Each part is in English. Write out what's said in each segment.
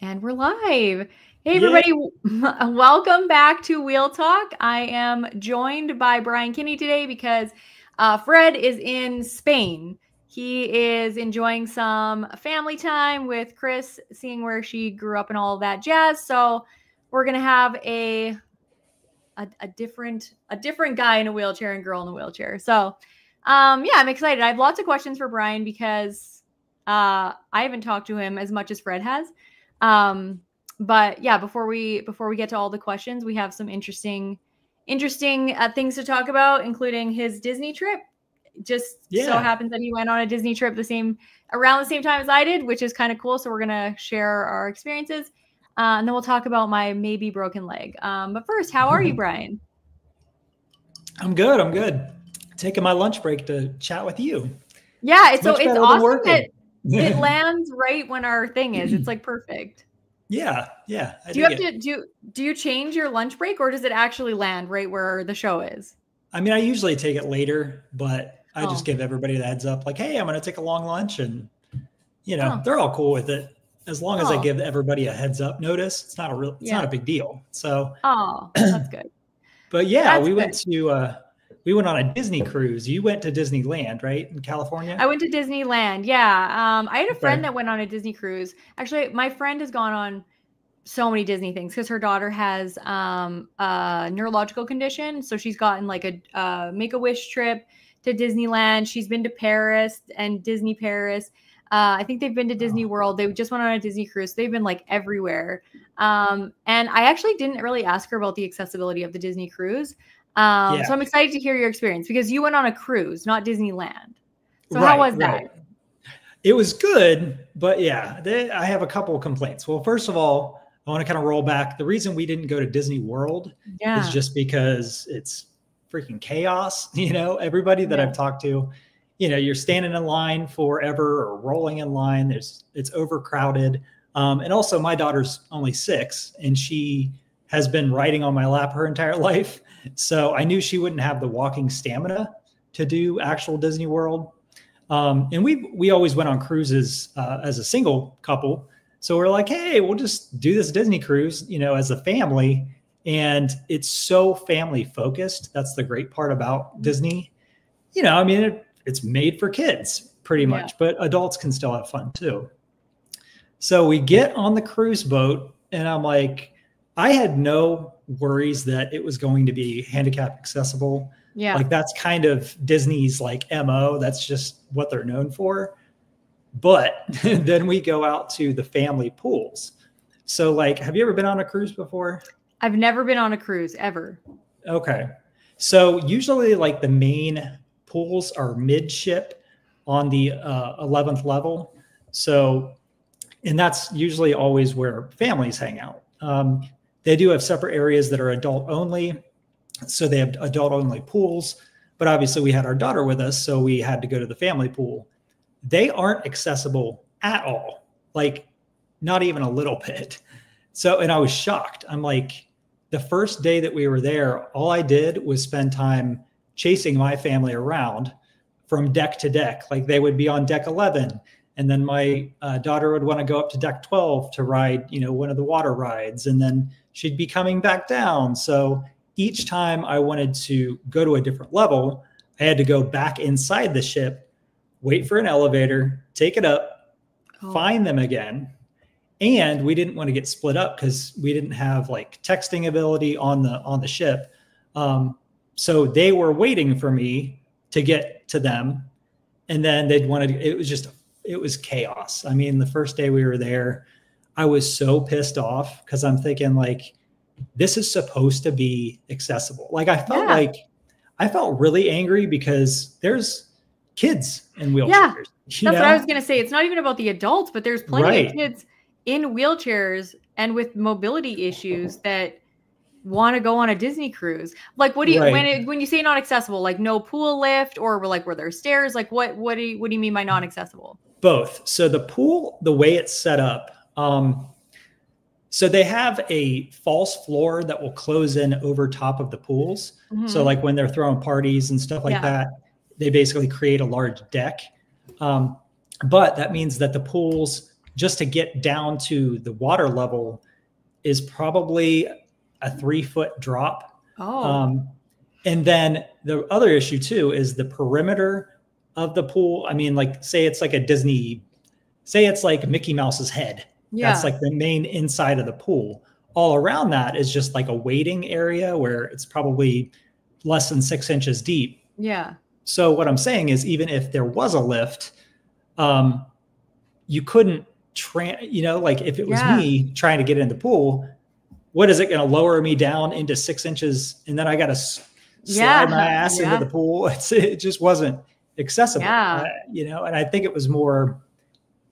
And we're live. Hey, Yay. everybody. Welcome back to Wheel Talk. I am joined by Brian Kinney today because Fred is in Spain. He is enjoying some family time with Chris, seeing where she grew up and all of that jazz. So we're going to have a different guy in a wheelchair and girl in a wheelchair. So yeah, I'm excited. I have lots of questions for Brian because I haven't talked to him as much as Fred has. But yeah, before we get to all the questions, we have some interesting things to talk about, including his Disney trip. So happens that he went on a Disney trip around the same time as I did, which is kind of cool. So we're gonna share our experiences, and then we'll talk about my maybe broken leg. But first, how are you, Brian? I'm good. Taking my lunch break to chat with you. Yeah, it's awesome that it lands right when our thing is. It's like perfect. Yeah. Do you change your lunch break, or does it actually land right where the show is? I mean, I usually take it later, but I just give everybody the heads up, like, hey, I'm going to take a long lunch, and they're all cool with it as long as I give everybody a heads up notice. It's not a big deal. So that's good. But yeah, we went on a Disney cruise. You went to Disneyland, right, in California? I went to Disneyland. Yeah. I had a friend that went on a Disney cruise. Actually, my friend has gone on so many Disney things because her daughter has a neurological condition. So she's gotten like a Make-A-Wish trip to Disneyland. She's been to Paris and Disney Paris. I think they've been to Disney World. They just went on a Disney cruise. They've been like everywhere. And I actually didn't really ask her about the accessibility of the Disney cruise. So I'm excited to hear your experience because you went on a cruise, not Disneyland. So how was that? It was good, but yeah, I have a couple of complaints. Well, first of all, I want to kind of roll back. The reason we didn't go to Disney World is just because it's freaking chaos. Everybody that I've talked to, you're standing in line forever or rolling in line. It's overcrowded. And also my daughter's only 6 and she has been riding on my lap her entire life. So I knew she wouldn't have the walking stamina to do actual Disney World. And we always went on cruises as a single couple. So we're like, hey, we'll just do this Disney cruise, as a family. And it's so family focused. That's the great part about Disney. It's made for kids pretty much, but adults can still have fun too. So we get on the cruise boat and I'm like, I had no worries that it was going to be handicap accessible. Yeah. Like that's kind of Disney's like MO. That's just what they're known for. But then we go out to the family pools. So like, have you ever been on a cruise before? I've never been on a cruise ever. Okay. So usually like the main pools are midship on the 11th level. So, and that's usually always where families hang out. They do have separate areas that are adult only. So they have adult only pools, but obviously we had our daughter with us. So we had to go to the family pool. They aren't accessible at all. Like not even a little bit. So, and I was shocked. I'm like, the first day that we were there, all I did was spend time chasing my family around from deck to deck. Like they would be on deck 11. And then my daughter would want to go up to deck 12 to ride, one of the water rides. And then she'd be coming back down. So each time I wanted to go to a different level, I had to go back inside the ship, wait for an elevator, take it up, find them again. And we didn't want to get split up because we didn't have like texting ability on the ship. So they were waiting for me to get to them. And then it was chaos. I mean, the first day we were there, I was so pissed off because I'm thinking like, this is supposed to be accessible. Like I felt really angry because there's kids in wheelchairs. Yeah, that's what I was going to say. It's not even about the adults, but there's plenty of kids in wheelchairs and with mobility issues that want to go on a Disney cruise. Like, what do you when you say not accessible? Like no pool lift, or like were there stairs? Like what do you mean by non accessible? Both. So the pool, the way it's set up, so they have a false floor that will close in over top of the pools. Mm-hmm. So like when they're throwing parties and stuff like that, they basically create a large deck. But that means that the pools just to get down to the water level is probably a 3-foot drop. Oh. And then the other issue too is the perimeter of the pool. I mean, like say it's like say it's like Mickey Mouse's head. Yeah. That's like the main inside of the pool. All around that is just like a waiting area where it's probably less than 6 inches deep. Yeah. So what I'm saying is, even if there was a lift, you couldn't, like if it was me trying to get in the pool, what is it going to lower me down into 6 inches? And then I got to slide my ass into the pool. It just wasn't accessible, and I think it was more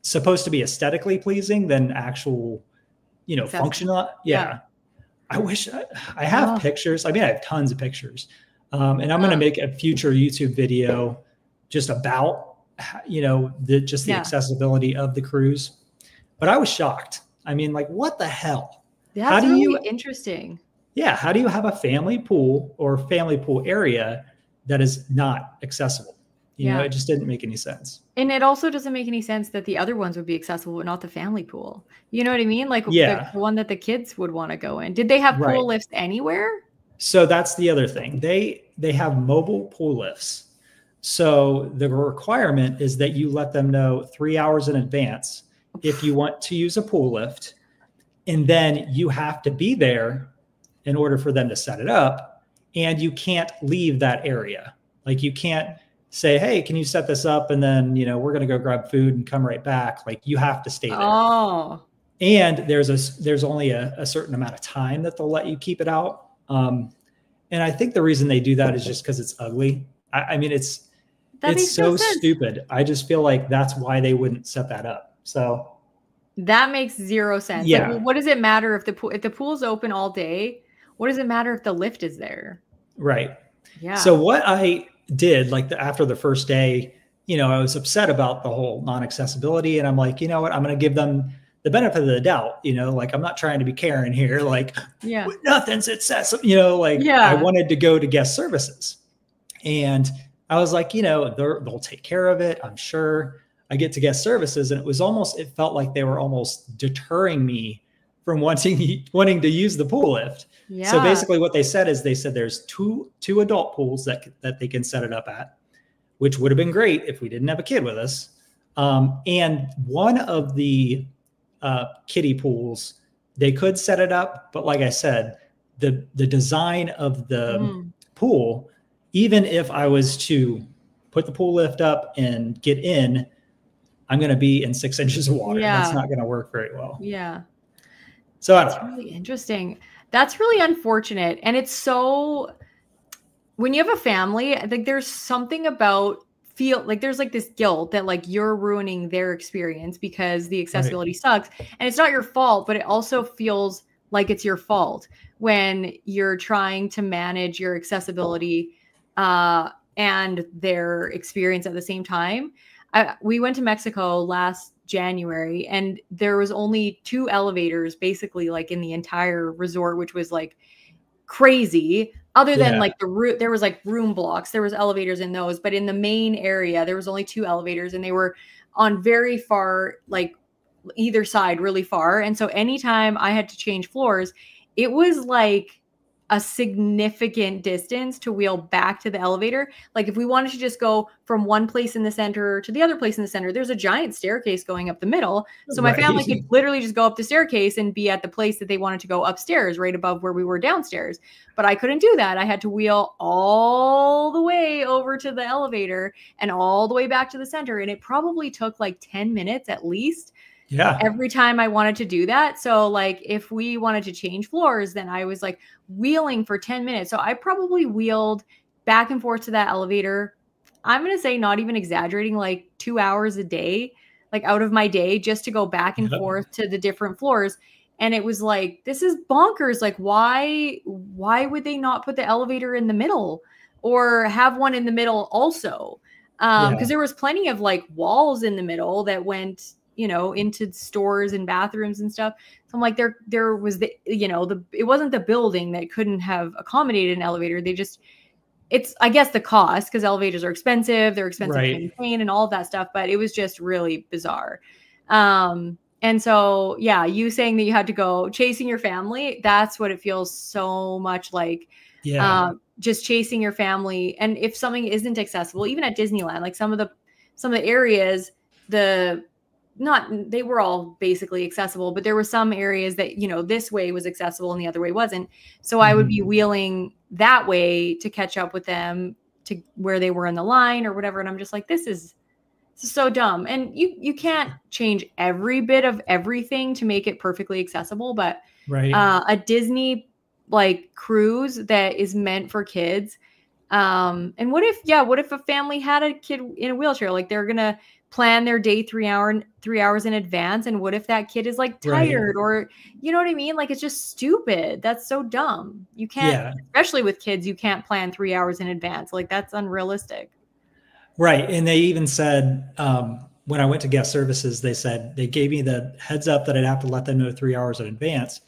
supposed to be aesthetically pleasing than actual, functional. Yeah. I wish I have pictures. I mean, I have tons of pictures. And I'm going to make a future YouTube video just about, the accessibility of the cruise. But I was shocked. I mean, like, what the hell? That's really interesting. Yeah. How do you have a family pool or family pool area that is not accessible? It just didn't make any sense. And it also doesn't make any sense that the other ones would be accessible, but not the family pool. You know what I mean? Like the one that the kids would want to go in. Did they have pool lifts anywhere? So that's the other thing. They have mobile pool lifts. So the requirement is that you let them know 3 hours in advance if you want to use a pool lift. And then you have to be there in order for them to set it up. And you can't leave that area. Like you can't say, hey, can you set this up? And then, we're going to go grab food and come right back. Like you have to stay there. Oh. And there's only a certain amount of time that they'll let you keep it out. And I think the reason they do that is just because it's ugly. I mean, it's so stupid. I just feel like that's why they wouldn't set that up. So that makes zero sense. Yeah. Like, what does it matter if the pool's open all day? What does it matter if the lift is there? Right. Yeah. So what I did, like after the first day, I was upset about the whole non-accessibility, and I'm like, you know what, I'm going to give them the benefit of the doubt. Like I'm not trying to be Karen here. Like nothing's accessible. I wanted to go to guest services, and I was like, they'll take care of it. I'm sure. I get to guest services, and it felt like they were almost deterring me from wanting to use the pool lift. Yeah. So basically what they said is there's two adult pools that they can set it up at, which would have been great if we didn't have a kid with us. And one of the kiddie pools, they could set it up. But like I said, the design of the pool, even if I was to put the pool lift up and get in, I'm going to be in 6 inches of water. Yeah. That's not going to work very well. Yeah. So that's really interesting. That's really unfortunate. And it's so, when you have a family, I think there's something about there's like this guilt that like you're ruining their experience because the accessibility sucks. And it's not your fault, but it also feels like it's your fault when you're trying to manage your accessibility and their experience at the same time. We went to Mexico last January, and there was only 2 elevators basically like in the entire resort, which was like crazy. Other than like there was like room blocks, there was elevators in those, but in the main area, there was only 2 elevators, and they were on very far, like either side really far. And so anytime I had to change floors, it was like a significant distance to wheel back to the elevator. Like if we wanted to just go from one place in the center to the other place in the center, there's a giant staircase going up the middle. So my family could literally just go up the staircase and be at the place that they wanted to go upstairs, right above where we were downstairs. But I couldn't do that. I had to wheel all the way over to the elevator and all the way back to the center. And it probably took like 10 minutes at least. Yeah. Every time I wanted to do that. So like if we wanted to change floors, then I was like wheeling for 10 minutes. So I probably wheeled back and forth to that elevator. I'm going to say, not even exaggerating, like 2 hours a day, like out of my day, just to go back and forth to the different floors. And it was like, this is bonkers. Like, why would they not put the elevator in the middle or have one in the middle also? Because there was plenty of like walls in the middle that went, into stores and bathrooms and stuff. So I'm like, there was it wasn't the building that couldn't have accommodated an elevator. It's, I guess, the cost, because elevators are expensive. They're expensive to maintain and all of that stuff. But it was just really bizarre. And so, yeah, you saying that you had to go chasing your family, that's what it feels so much like. Yeah. Just chasing your family. And if something isn't accessible, even at Disneyland, like some of the areas, they were all basically accessible, but there were some areas that, this way was accessible and the other way wasn't. So I would be wheeling that way to catch up with them to where they were in the line or whatever. And I'm just like, this is so dumb. And you can't change every bit of everything to make it perfectly accessible, but Right. A Disney like cruise that is meant for kids. And what if a family had a kid in a wheelchair? Like they're gonna plan their day 3 hours in advance. And what if that kid is like tired or, you know what I mean? Like, it's just stupid. That's so dumb. You can't, especially with kids, you can't plan 3 hours in advance. Like that's unrealistic. Right. And they even said, when I went to guest services, they said they gave me the heads up that I'd have to let them know 3 hours in advance.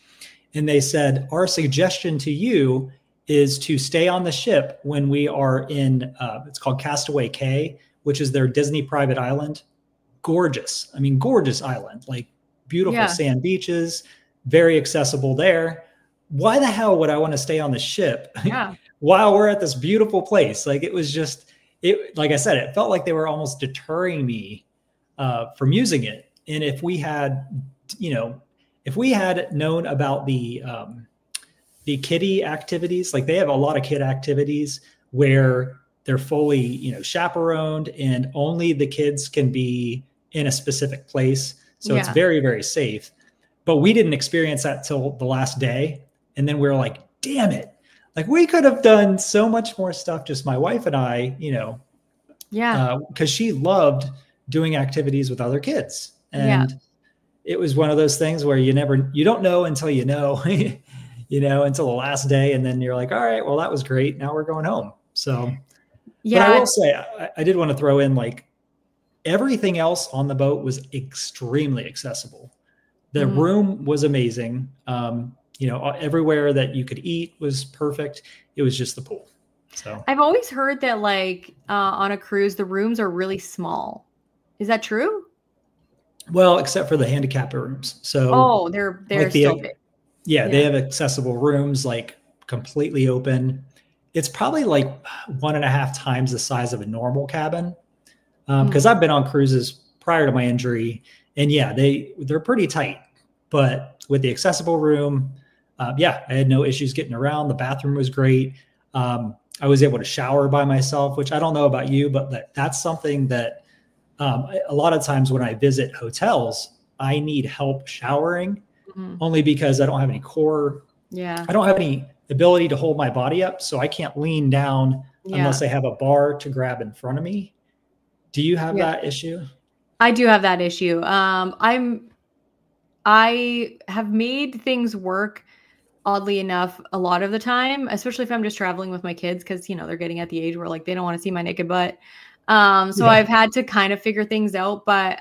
And they said, our suggestion to you is to stay on the ship when we are in, it's called Castaway Cay, which is their Disney private island. Gorgeous. I mean, gorgeous island, like beautiful sand beaches, very accessible there. Why the hell would I want to stay on the ship while we're at this beautiful place? Like it was just, like I said, it felt like they were almost deterring me from using it. And if we had, if we had known about the kiddie activities, like they have a lot of kid activities where they're fully, chaperoned and only the kids can be in a specific place. So it's very, very safe. But we didn't experience that till the last day. And then we were like, damn it. Like we could have done so much more stuff, just my wife and I, because she loved doing activities with other kids. And it was one of those things where you don't know until you know, until the last day. And then you're like, all right, well, that was great. Now we're going home. So, but I will say, I did want to throw in like everything else on the boat was extremely accessible. The room was amazing. Everywhere that you could eat was perfect. It was just the pool. So I've always heard that like on a cruise, the rooms are really small. Is that true? Well, except for the handicap rooms. So they're like still big. Yeah, they have accessible rooms, like completely open. It's probably like 1.5 times the size of a normal cabin. Because I've been on cruises prior to my injury, and they're pretty tight. But with the accessible room, I had no issues getting around. The bathroom was great. I was able to shower by myself, which I don't know about you, but that's something that a lot of times when I visit hotels, I need help showering only because I don't have any core. Yeah. I don't have any ability to hold my body up. So I can't lean down unless I have a bar to grab in front of me. Do you have that issue? I do have that issue. I have made things work oddly enough a lot of the time, especially if I'm just traveling with my kids, because they're getting at the age where like they don't want to see my naked butt. So I've had to kind of figure things out. But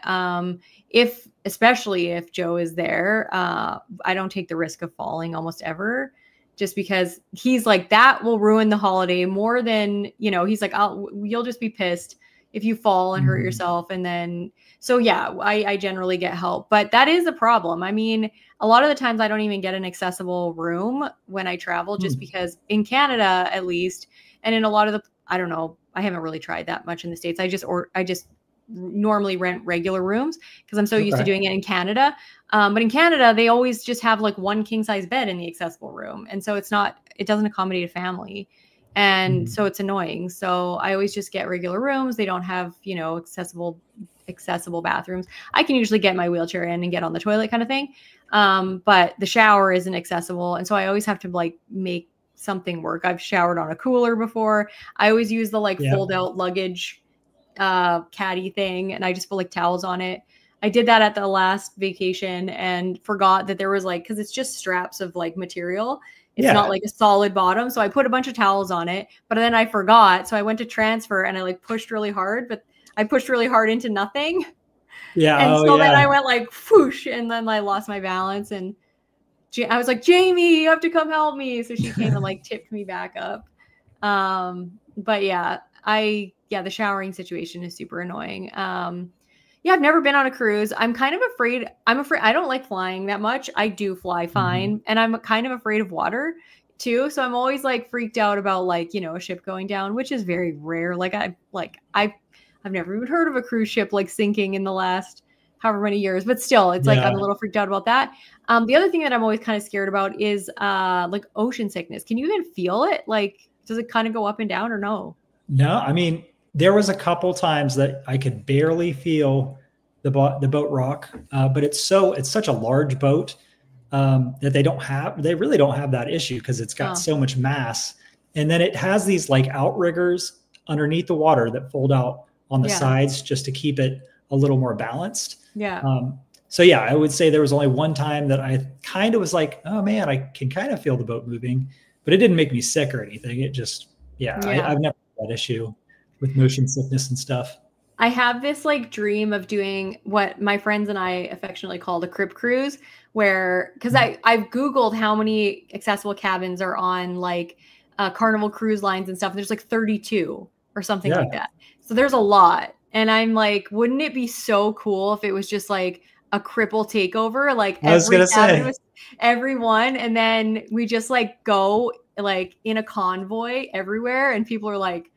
especially if Joe is there, I don't take the risk of falling almost ever, just because he's like, that will ruin the holiday more than, he's like, you'll just be pissed if you fall and hurt yourself. And then, so I generally get help, but that is a problem. I mean, a lot of the times I don't even get an accessible room when I travel, just because in Canada, at least, and in a lot of I don't know, I haven't really tried that much in the States. I just normally rent regular rooms because I'm so used to doing it in Canada. But in Canada, they always just have like one king size bed in the accessible room. And so it doesn't accommodate a family. And so it's annoying. So I always just get regular rooms. They don't have, accessible bathrooms. I can usually get my wheelchair in and get on the toilet kind of thing. But the shower isn't accessible. And so I always have to like make something work. I've showered on a cooler before. I always use the like fold out luggage caddy thing, and I just put like towels on it. I did that at the last vacation and forgot that there was like, because it's just straps of like material. It's not like a solid bottom. So I put a bunch of towels on it, but then I forgot. So I went to transfer and I like pushed really hard, but I pushed really hard into nothing. Yeah. And then I went like whoosh, and then I lost my balance. And I was like, Jamie, you have to come help me. So she came and like tipped me back up. But the showering situation is super annoying. Yeah, I've never been on a cruise. I'm kind of afraid. I'm afraid I don't like flying that much. I do fly fine, and I'm kind of afraid of water too. So I'm always like freaked out about like, a ship going down, which is very rare. I've never even heard of a cruise ship like sinking in the last however many years, but still it's like I'm a little freaked out about that. The other thing that I'm always kind of scared about is like ocean sickness. Can you even feel it? Like, does it kind of go up and down or no? No, I mean, there was a couple times that I could barely feel the boat rock, but it's such a large boat that they really don't have that issue because it's got so much mass. And then it has these like outriggers underneath the water that fold out on the sides just to keep it a little more balanced. Yeah. So yeah, I would say there was only one time that I kind of was like, oh man, I can kind of feel the boat moving, but it didn't make me sick or anything. It just, I've never had that issue with motion sickness and stuff. I have this like dream of doing what my friends and I affectionately call the crib cruise, because I've Googled how many accessible cabins are on like Carnival cruise lines and stuff. And there's like 32 or something like that. So there's a lot. And I'm like, wouldn't it be so cool if it was just like a cripple takeover? Like everyone. And then we just like go like in a convoy everywhere. And people are like,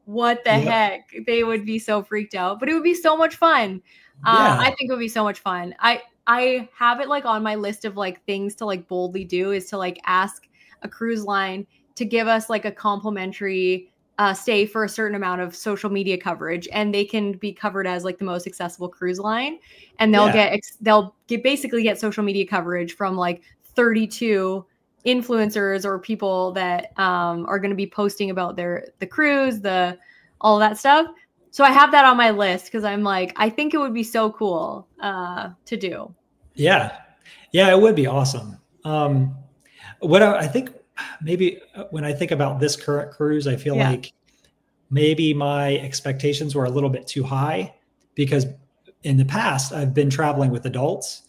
what the heck? They would be so freaked out, but it would be so much fun. I think it would be so much fun. I have it like on my list of like things to like boldly do is to like ask a cruise line to give us like a complimentary stay for a certain amount of social media coverage, and they can be covered as like the most accessible cruise line, and they'll basically get social media coverage from like 32 influencers or people that are going to be posting about the cruise, all of that stuff. So I have that on my list because I'm like, I think it would be so cool to do. Yeah, it would be awesome. What I think maybe when I think about this current cruise, I feel like maybe my expectations were a little bit too high because in the past I've been traveling with adults.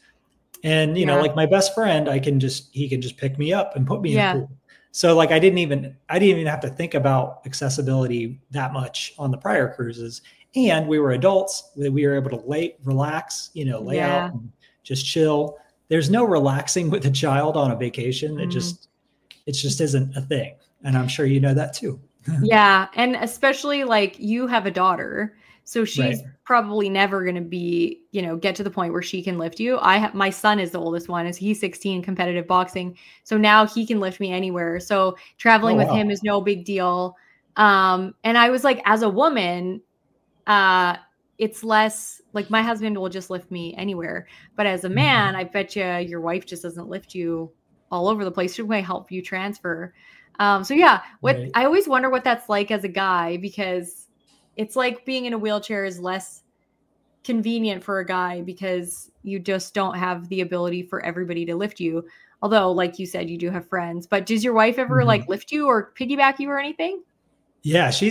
And, like my best friend, he can just pick me up and put me in the pool. So like, I didn't even have to think about accessibility that much on the prior cruises. And we were adults. We were able to relax, lay out and just chill. There's no relaxing with a child on a vacation. It just isn't a thing. And I'm sure you know that too. Yeah. And especially like you have a daughter. So she's probably never going to be, get to the point where she can lift you. My son is the oldest one, he's 16, competitive boxing. So now he can lift me anywhere. So traveling with him is no big deal. And I was like, as a woman, it's less like my husband will just lift me anywhere. But as a man, I bet you your wife just doesn't lift you all over the place. She might help you transfer. I always wonder what that's like as a guy, because it's like being in a wheelchair is less convenient for a guy because you just don't have the ability for everybody to lift you. Although, like you said, you do have friends. But does your wife ever like lift you or piggyback you or anything? Yeah, she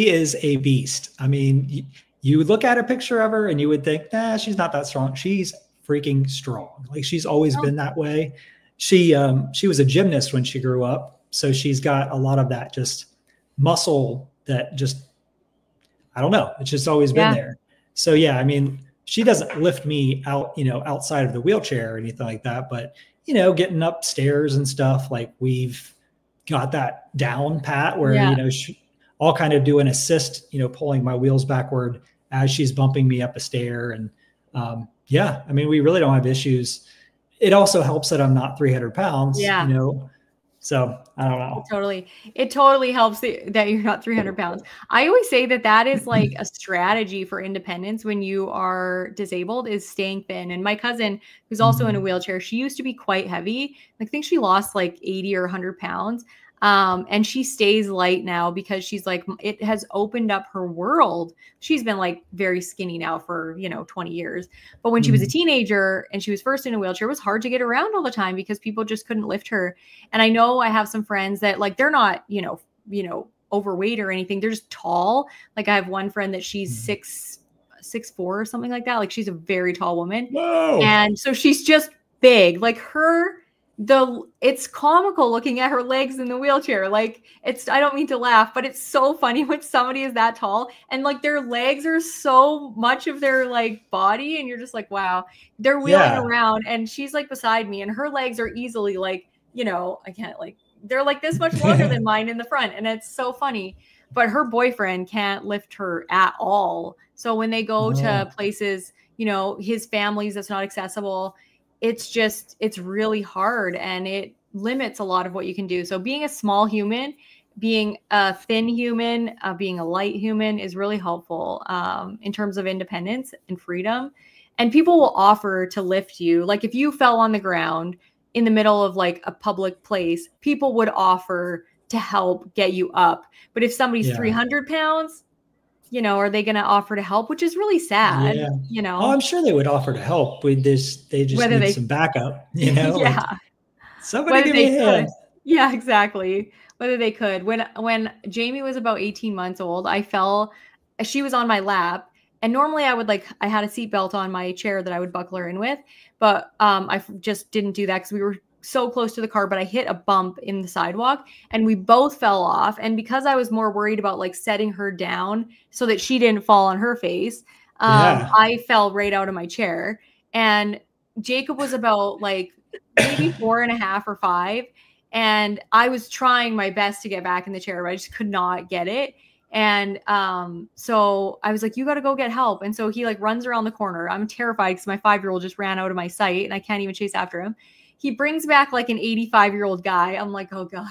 is a beast. I mean, you would look at a picture of her and you would think, nah, she's not that strong. She's freaking strong. Like she's always been that way. She was a gymnast when she grew up. So she's got a lot of that just muscle that just, I don't know. It's just always been there. So yeah, I mean, she doesn't lift me out, outside of the wheelchair or anything like that, but getting upstairs and stuff, like we've got that down pat where, I'll kind of do an assist, pulling my wheels backward as she's bumping me up a stair. And I mean, we really don't have issues. It also helps that I'm not 300 pounds, so I don't know. It totally helps that you're not 300 pounds. I always say that is like a strategy for independence when you are disabled, is staying thin. And my cousin, who's also in a wheelchair, she used to be quite heavy. I think she lost like 80 or 100 pounds. And she stays light now because she's like, it has opened up her world. She's been like very skinny now for, 20 years. But when she was a teenager and she was first in a wheelchair, it was hard to get around all the time because people just couldn't lift her. And I know I have some friends that like, they're not, overweight or anything. They're just tall. Like I have one friend that she's 6'4" or something like that. Like she's a very tall woman. Whoa. And so she's just big. Like her it's comical looking at her legs in the wheelchair. Like, I don't mean to laugh, but it's so funny when somebody is that tall and like their legs are so much of their like body, and you're just like, wow. They're wheeling around and she's like beside me and her legs are easily like, I can't, like, they're like this much longer than mine in the front, and it's so funny. But her boyfriend can't lift her at all. So when they go to places, his family's that's not accessible, it's really hard, and it limits a lot of what you can do. So being a small human, being a thin human, being a light human is really helpful in terms of independence and freedom. And people will offer to lift you. Like if you fell on the ground in the middle of like a public place, people would offer to help get you up. But if somebody's 300 pounds, are they going to offer to help? Which is really sad, Oh, I'm sure they would offer to help with this. They just need some backup, Yeah. Like, somebody give me a hand. Yeah, exactly. Whether they could. When Jamie was about 18 months old, I fell. She was on my lap. And normally I had a seatbelt on my chair that I would buckle her in with. But I just didn't do that because we were so close to the car, but I hit a bump in the sidewalk and we both fell off. And because I was more worried about like setting her down so that she didn't fall on her face, I fell right out of my chair. And Jacob was about like maybe 4.5 or 5. And I was trying my best to get back in the chair, but I just could not get it. And so I was like, you got to go get help. And so he like runs around the corner. I'm terrified because my 5-year-old just ran out of my sight and I can't even chase after him. He brings back like an 85-year-old guy. I'm like, oh God,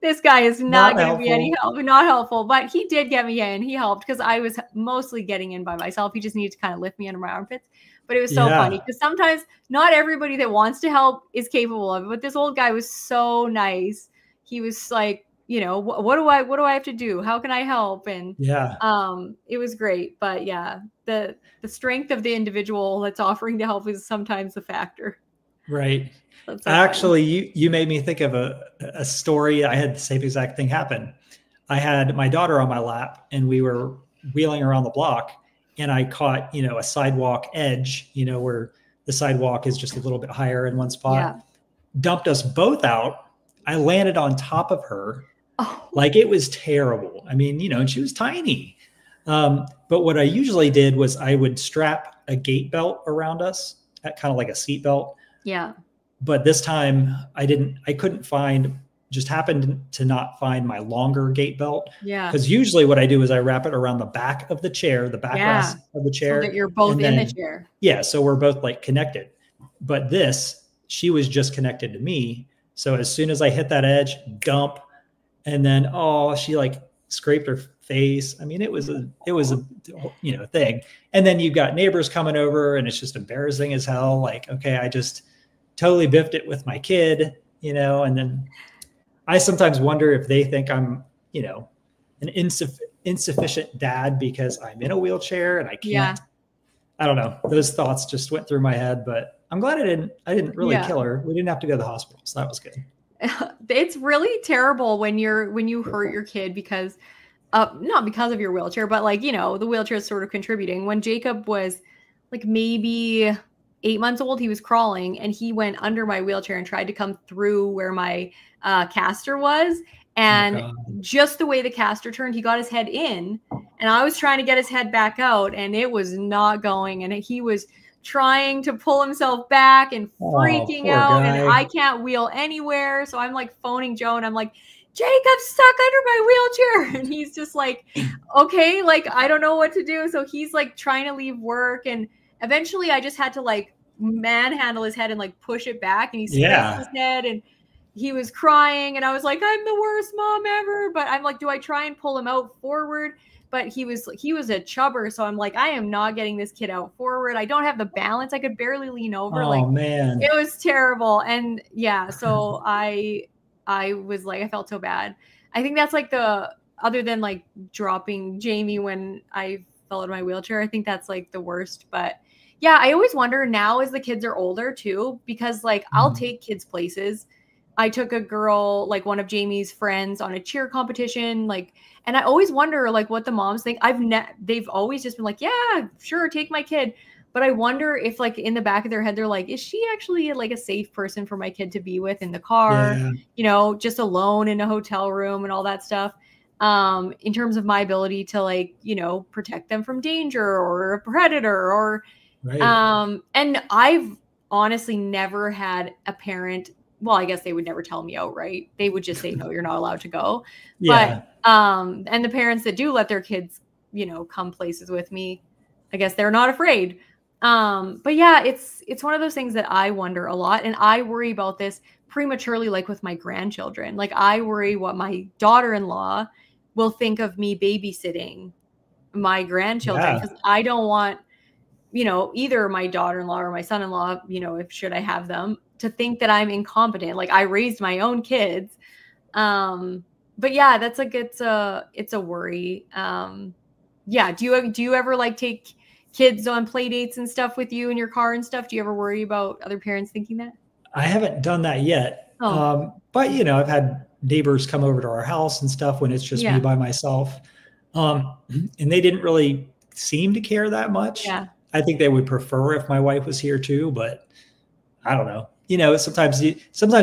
this guy is not going to be any help. Not helpful. But he did get me in. He helped because I was mostly getting in by myself. He just needed to kind of lift me under my armpits. But it was so funny because sometimes not everybody that wants to help is capable of it. But this old guy was so nice. He was like, what do I have to do? How can I help? And it was great. But yeah, the strength of the individual that's offering to help is sometimes a factor. Right. Actually, you made me think of a story. I had the same exact thing happen. I had my daughter on my lap and we were wheeling around the block and I caught, a sidewalk edge, where the sidewalk is just a little bit higher in one spot, dumped us both out. I landed on top of her. Like it was terrible. I mean, and she was tiny. But what I usually did was I would strap a gate belt around us, kind of like a seat belt. Yeah. But this time happened to not find my longer gate belt. Yeah. Because usually what I do is I wrap it around the back of the chair, the backrest of the chair. So that you're both in the chair. Yeah. So we're both like connected. But she was just connected to me. So as soon as I hit that edge, dump. And then, she like scraped her face. I mean, it was a thing. And then you've got neighbors coming over and it's just embarrassing as hell. Like, okay, I just totally biffed it with my kid, and then I sometimes wonder if they think I'm, an insufficient dad because I'm in a wheelchair and I can't, I don't know. Those thoughts just went through my head, but I'm glad I didn't really kill her. We didn't have to go to the hospital. So that was good. It's really terrible when you hurt your kid because not because of your wheelchair, but like, the wheelchair is sort of contributing. When Jacob was like maybe 8 months old, he was crawling and he went under my wheelchair and tried to come through where my caster was. And just the way the caster turned, he got his head in and I was trying to get his head back out and it was not going. And he was trying to pull himself back and freaking out. Guy. And I can't wheel anywhere. So I'm like phoning Joe and I'm like, Jacob's stuck under my wheelchair. And he's just like, okay, like, I don't know what to do. So he's like trying to leave work. And eventually I just had to like manhandle his head and like push it back. And he scraped his head and he was crying. And I was like, I'm the worst mom ever. But I'm like, do I try and pull him out forward? But he was a chubber. So I'm like, I am not getting this kid out forward. I don't have the balance. I could barely lean over. Oh, man. It was terrible. And yeah, so I was like, I felt so bad. I think that's like other than like dropping Jamie when I fell out of my wheelchair, I think that's like the worst. But yeah, I always wonder now as the kids are older too, because like I'll take kids places. I took a girl, like one of Jamie's friends on a cheer competition, like, and I always wonder like what the moms think. They've always just been like, yeah, sure. Take my kid. But I wonder if like in the back of their head, they're like, is she actually like a safe person for my kid to be with in the car, Yeah. you know, just alone in a hotel room and all that stuff. In terms of my ability to like, you know, protect them from danger or a predator or, Right. and I've honestly never had a parent. Well, I guess they would never tell me outright. They would just say, no, you're not allowed to go. But, Yeah. and the parents that do let their kids, you know, come places with me, I guess they're not afraid. But yeah, it's one of those things that I wonder a lot. And I worry about this prematurely, like with my grandchildren. Like I worry what my daughter-in-law will think of me babysitting my grandchildren, Yeah. because I don't want, you know, either my daughter-in-law or my son-in-law, you know, if should I have them, to think that I'm incompetent. Like I raised my own kids. But yeah, that's like it's a worry. Yeah, do you ever like take kids on play dates and stuff with you in your car and stuff? Do you ever worry about other parents thinking that? I haven't done that yet. Oh, But you know, I've had neighbors come over to our house and stuff when it's just me yeah. by myself. And they didn't really seem to care that much. Yeah. I think they would prefer if my wife was here too, but I don't know. You know, sometimes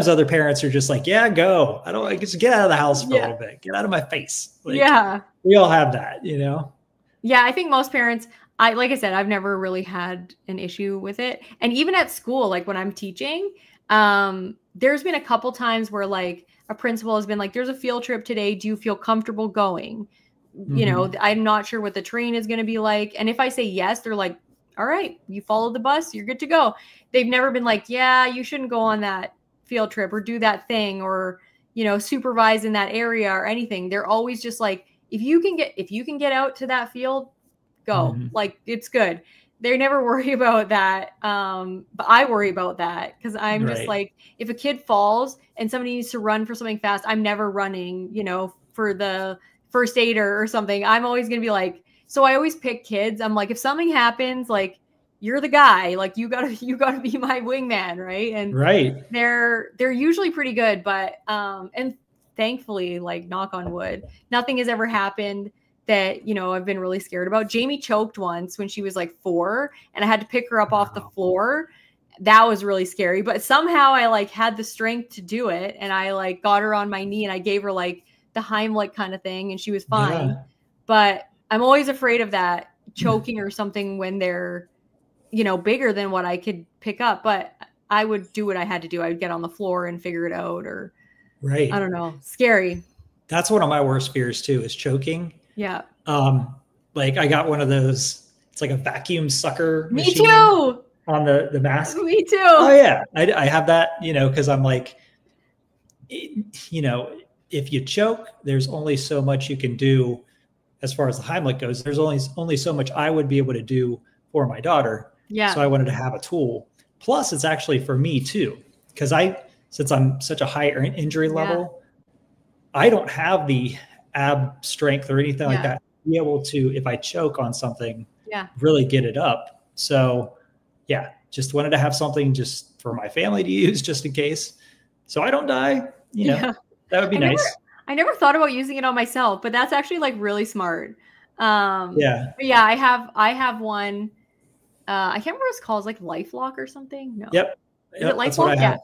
other parents are just like, yeah, go. I don't like, just get out of the house for a Yeah. little bit. Get out of my face. Like, Yeah. we all have that, you know? Yeah, I think most parents, like I said, I've never really had an issue with it. And even at school, like when I'm teaching, there's been a couple times where like a principal has been like, there's a field trip today. Do you feel comfortable going? You know, I'm not sure what the terrain is going to be like. And if I say yes, they're like, all right, you follow the bus, you're good to go. They've never been like, yeah, you shouldn't go on that field trip or do that thing or, you know, supervise in that area or anything. They're always just like, if you can get out to that field, go. Like it's good. They never worry about that. But I worry about that because I'm just Right. like, if a kid falls and somebody needs to run for something fast, I'm never running, you know, for the first aider or something. I'm always going to be like, so I always pick kids. I'm like, if something happens, like you're the guy, like you gotta be my wingman. Right. And Right. they're usually pretty good, but, and thankfully, like knock on wood, nothing has ever happened that, you know, I've been really scared about. Jamie choked once when she was like 4 and I had to pick her up off the floor. That was really scary, but somehow I like had the strength to do it. And I like got her on my knee and I gave her like the Heimlich kind of thing and she was fine. Yeah. But I'm always afraid of that choking or something when they're, you know, bigger than what I could pick up. But I would do what I had to do. I would get on the floor and figure it out or Right. I don't know. Scary. That's one of my worst fears too, is choking. Yeah. Like I got one of those, it's like a vacuum sucker Me machine too. on the mask. Me too. Oh yeah. I have that, you know, cause I'm like, you know, if you choke, there's only so much you can do as far as the Heimlich goes. There's only so much I would be able to do for my daughter. Yeah. So I wanted to have a tool. Plus it's actually for me too. Cause since I'm such a high injury level, I don't have the ab strength or anything like that to be able to, if I choke on something, really get it up. So yeah, just wanted to have something just for my family to use just in case. So I don't die, you know, that would be nice. I never thought about using it on myself, but that's actually like really smart. Yeah. But yeah, I have one. I can't remember what it's called. It's like LifeLock or something. No. Yep. Is it LifeLock?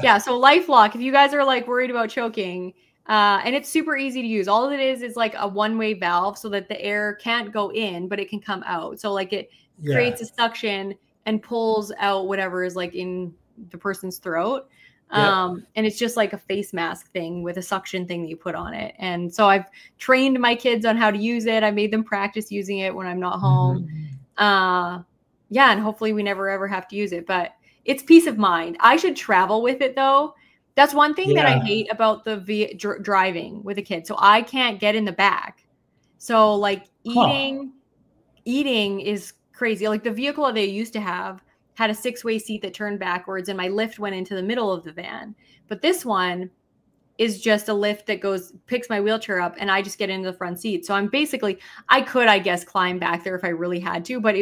Yeah. So LifeLock, if you guys are like worried about choking, and it's super easy to use. All it is like a one-way valve so that the air can't go in, but it can come out. So like it creates a suction and pulls out whatever is like in the person's throat. And it's just like a face mask thing with a suction thing that you put on it. And so I've trained my kids on how to use it. I made them practice using it when I'm not home. Yeah. And hopefully we never, ever have to use it, but it's peace of mind. I should travel with it though. That's one thing that I hate about the driving with a kid. So I can't get in the back. So like eating is crazy. Like the vehicle that they used to have had a 6-way seat that turned backwards and my lift went into the middle of the van. But this one is just a lift that picks my wheelchair up and I just get into the front seat. So I'm basically, I guess, climb back there if I really had to, but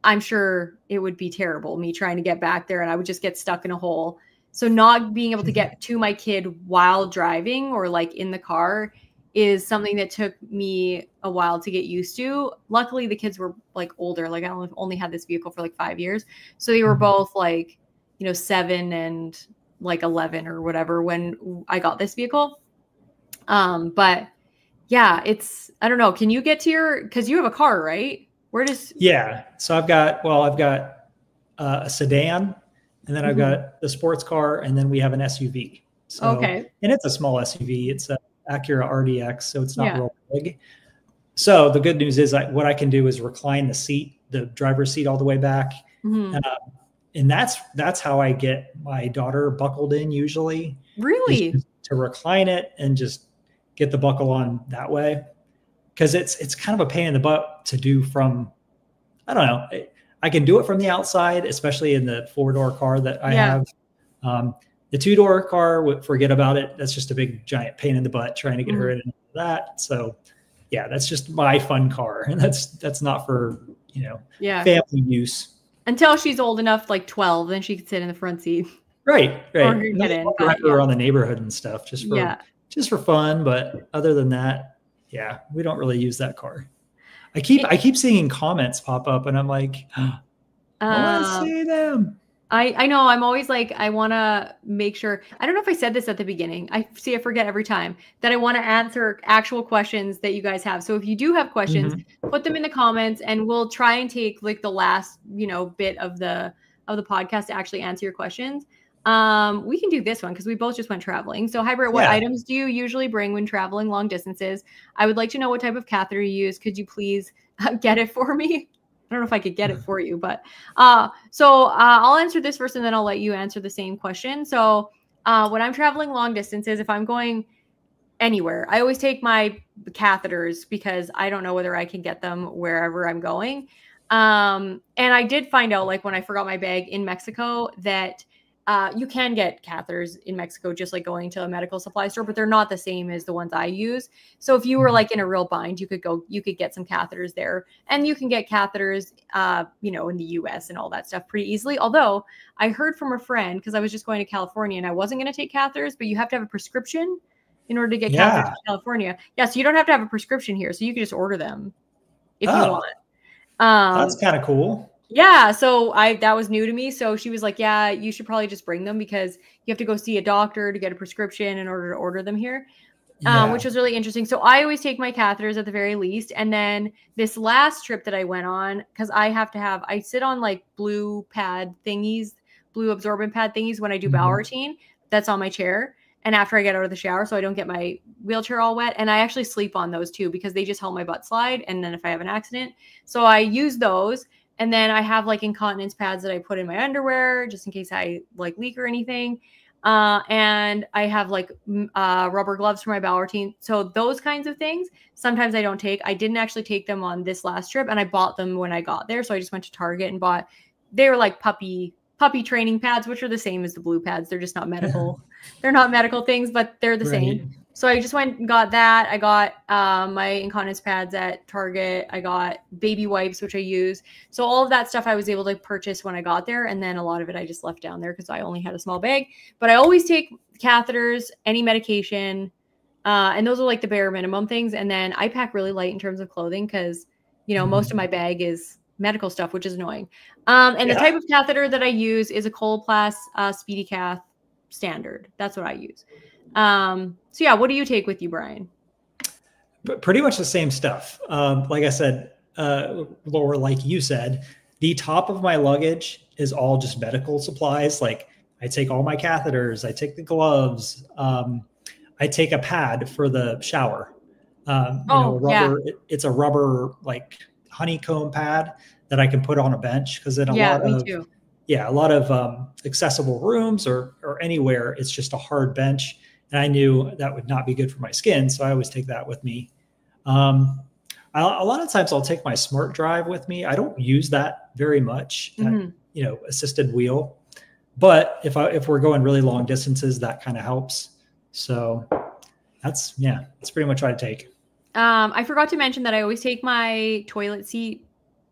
I'm sure it would be terrible, me trying to get back there and I would just get stuck in a hole. So not being able to get to my kid while driving or like in the car is something that took me a while to get used to. Luckily, the kids were like older. Like I only had this vehicle for like 5 years. So they were both like, 7 and like 11 or whatever when I got this vehicle. But yeah, I don't know. Can you get to because you have a car, right? Yeah. So I've got a sedan, and then I've got the sports car, and then we have an SUV. So, okay. And it's a small SUV. It's a Acura RDX, so it's not real big. So the good news is what I can do is recline the driver's seat all the way back. And that's how I get my daughter buckled in usually. Really? To recline it and just get the buckle on that way. Because it's kind of a pain in the butt to do from, I don't know. I can do it from the outside, especially in the 4-door car that I have. The 2-door car, forget about it. That's just a big giant pain in the butt trying to get her into that. So yeah, that's just my fun car. And that's not for, family use. Until she's old enough, like 12, then she can sit in the front seat. Right. Or get in. Around the neighborhood and stuff just for fun. But other than that, yeah, we don't really use that car. I keep seeing comments pop up and I'm like, I want to see them. I know. I'm always like, I want to make sure. I don't know if I said this at the beginning. I forget every time that I want to answer actual questions that you guys have. So if you do have questions, put them in the comments and we'll try and take like the last, bit of the podcast to actually answer your questions. We can do this one because we both just went traveling. So Hybrid, what items do you usually bring when traveling long distances? I would like to know what type of catheter you use. Could you please get it for me? I don't know if I could get it for you, but I'll answer this first and then I'll let you answer the same question. So when I'm traveling long distances, if I'm going anywhere, I always take my catheters because I don't know whether I can get them wherever I'm going. And I did find out, like when I forgot my bag in Mexico, that you can get catheters in Mexico, just like going to a medical supply store, but they're not the same as the ones I use. So if you were like in a real bind, you could get some catheters there, and you can get catheters, in the US and all that stuff pretty easily. Although I heard from a friend, because I was just going to California and I wasn't going to take catheters, but you have to have a prescription in order to get catheters in California. Yeah. So you don't have to have a prescription here. So you can just order them if you want. That's kind of cool. Yeah. So that was new to me. So she was like, yeah, you should probably just bring them because you have to go see a doctor to get a prescription in order to order them here, which was really interesting. So I always take my catheters at the very least. And then this last trip that I went on, because I sit on like blue absorbent pad thingies when I do bowel routine. That's on my chair. And after I get out of the shower, so I don't get my wheelchair all wet. And I actually sleep on those too, because they just help my butt slide. And then if I have an accident, so I use those. And then I have like incontinence pads that I put in my underwear just in case I like leak or anything. And I have like rubber gloves for my bowel routine. So those kinds of things, sometimes I don't take. I didn't actually take them on this last trip, and I bought them when I got there. So I just went to Target and they were like puppy training pads, which are the same as the blue pads. They're just not medical. They're not medical things, but they're the same. So I just went and got that. I got my incontinence pads at Target. I got baby wipes, which I use. So all of that stuff I was able to purchase when I got there. And then a lot of it I just left down there because I only had a small bag. But I always take catheters, any medication. And those are like the bare minimum things. And then I pack really light in terms of clothing because, most of my bag is medical stuff, which is annoying. And the type of catheter that I use is a Coloplast SpeedyCath standard. That's what I use. So yeah, what do you take with you, Brian? But pretty much the same stuff. Like I said, Laura, like you said, the top of my luggage is all just medical supplies. Like I take all my catheters, I take the gloves, I take a pad for the shower. Rubber. It's a rubber like honeycomb pad that I can put on a bench because in a lot of accessible rooms or anywhere, it's just a hard bench. And I knew that would not be good for my skin. So I always take that with me. A lot of times I'll take my smart drive with me. I don't use that very much, assisted wheel. But if we're going really long distances, that kind of helps. So that's pretty much what I take. I forgot to mention that I always take my toilet seat,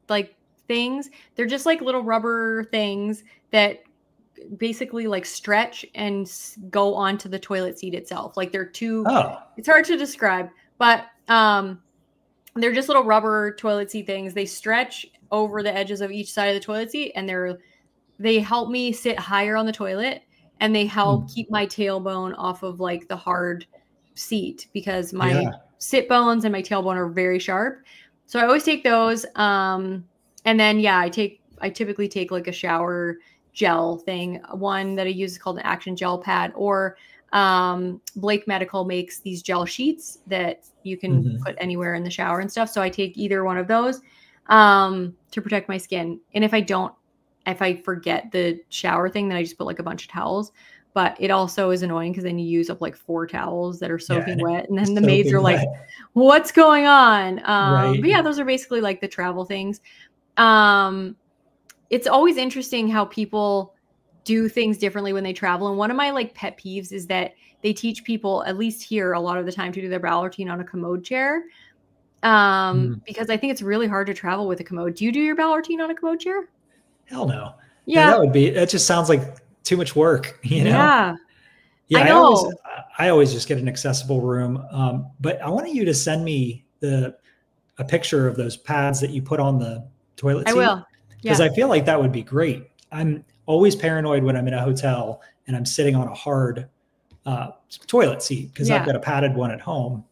like things. They're just like little rubber things that basically like stretch and go onto the toilet seat itself. Like they're it's hard to describe, But they're just little rubber toilet seat things. They stretch over the edges of each side of the toilet seat, and they help me sit higher on the toilet, and they help keep my tailbone off of like the hard seat, because my sit bones and my tailbone are very sharp. So I always take those. And then, yeah, I typically take like a shower gel thing. One that I use is called an Action Gel Pad, or Blake Medical makes these gel sheets that you can put anywhere in the shower and stuff. So I take either one of those to protect my skin. And if I forget the shower thing, then I just put like a bunch of towels. But it also is annoying because then you use up like 4 towels that are soaking wet. And then the maids are like, what's going on? But yeah, those are basically like the travel things. It's always interesting how people do things differently when they travel. And one of my like pet peeves is that they teach people, at least here a lot of the time, to do their bowel routine on a commode chair. Because I think it's really hard to travel with a commode. Do you do your bowel routine on a commode chair? Hell no. Yeah. That just sounds like too much work, you know? Yeah. Yeah. I know. I always just get an accessible room. But I wanted you to send me a picture of those pads that you put on the toilet seat. I will. Because I feel like that would be great. I'm always paranoid when I'm in a hotel and I'm sitting on a hard toilet seat, because I've got a padded one at home.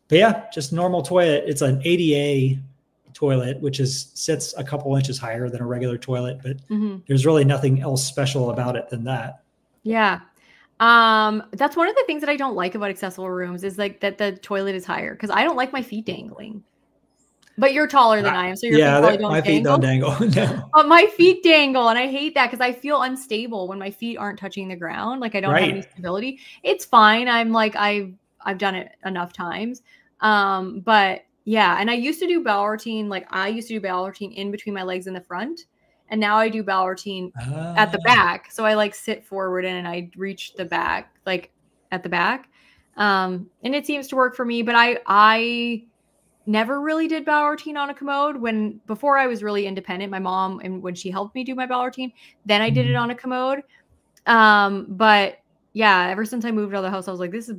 But yeah, just normal toilet. It's an ADA toilet, which sits a couple inches higher than a regular toilet, but there's really nothing else special about it than that. Yeah. That's one of the things that I don't like about accessible rooms, is like that the toilet is higher, because I don't like my feet dangling. But you're taller than I am, so your feet probably don't dangle. My feet don't dangle. No. But my feet dangle, and I hate that because I feel unstable when my feet aren't touching the ground. Like I don't have any stability. It's fine. I'm like, I've done it enough times. But yeah, and I used to do bowel routine. Like I used to do bowel routine in between my legs in the front, and now I do bowel routine at the back. So I like sit forward and I reach the back, like at the back. And it seems to work for me. But I never really did bowel routine on a commode before I was really independent. My mom, and when she helped me do my bowel routine, then I did it on a commode. But yeah, ever since I moved out of the house, I was like, this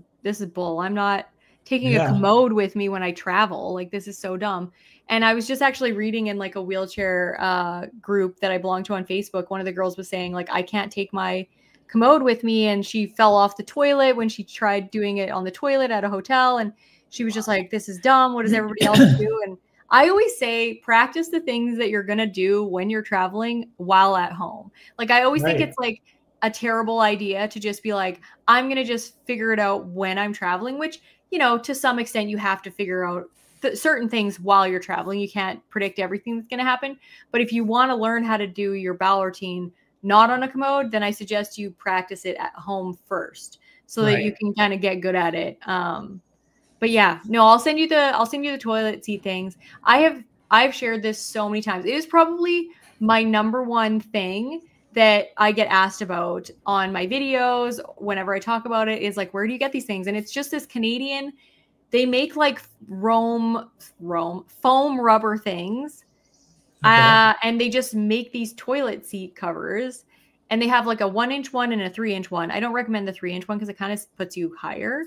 is bull. I'm not taking a commode with me when I travel. Like, this is so dumb. And I was just actually reading in like a wheelchair group that I belong to on Facebook. One of the girls was saying like, I can't take my commode with me. And she fell off the toilet when she tried doing it on the toilet at a hotel. And she was just like, this is dumb. What does everybody else do? And I always say, practice the things that you're going to do when you're traveling while at home. Like, I always think it's like a terrible idea to just be like, I'm going to just figure it out when I'm traveling, which, you know, to some extent you have to figure out certain things while you're traveling. You can't predict everything that's going to happen. But if you want to learn how to do your bowel routine not on a commode, then I suggest you practice it at home first, so that you can kind of get good at it. But yeah, no, I'll send you the toilet seat things. I've shared this so many times. It is probably my number one thing that I get asked about on my videos whenever I talk about it, is like, where do you get these things? And it's just this Canadian, they make like foam rubber things. And they just make these toilet seat covers, and they have like a 1-inch one and a 3-inch one. I don't recommend the 3-inch one because it kind of puts you higher.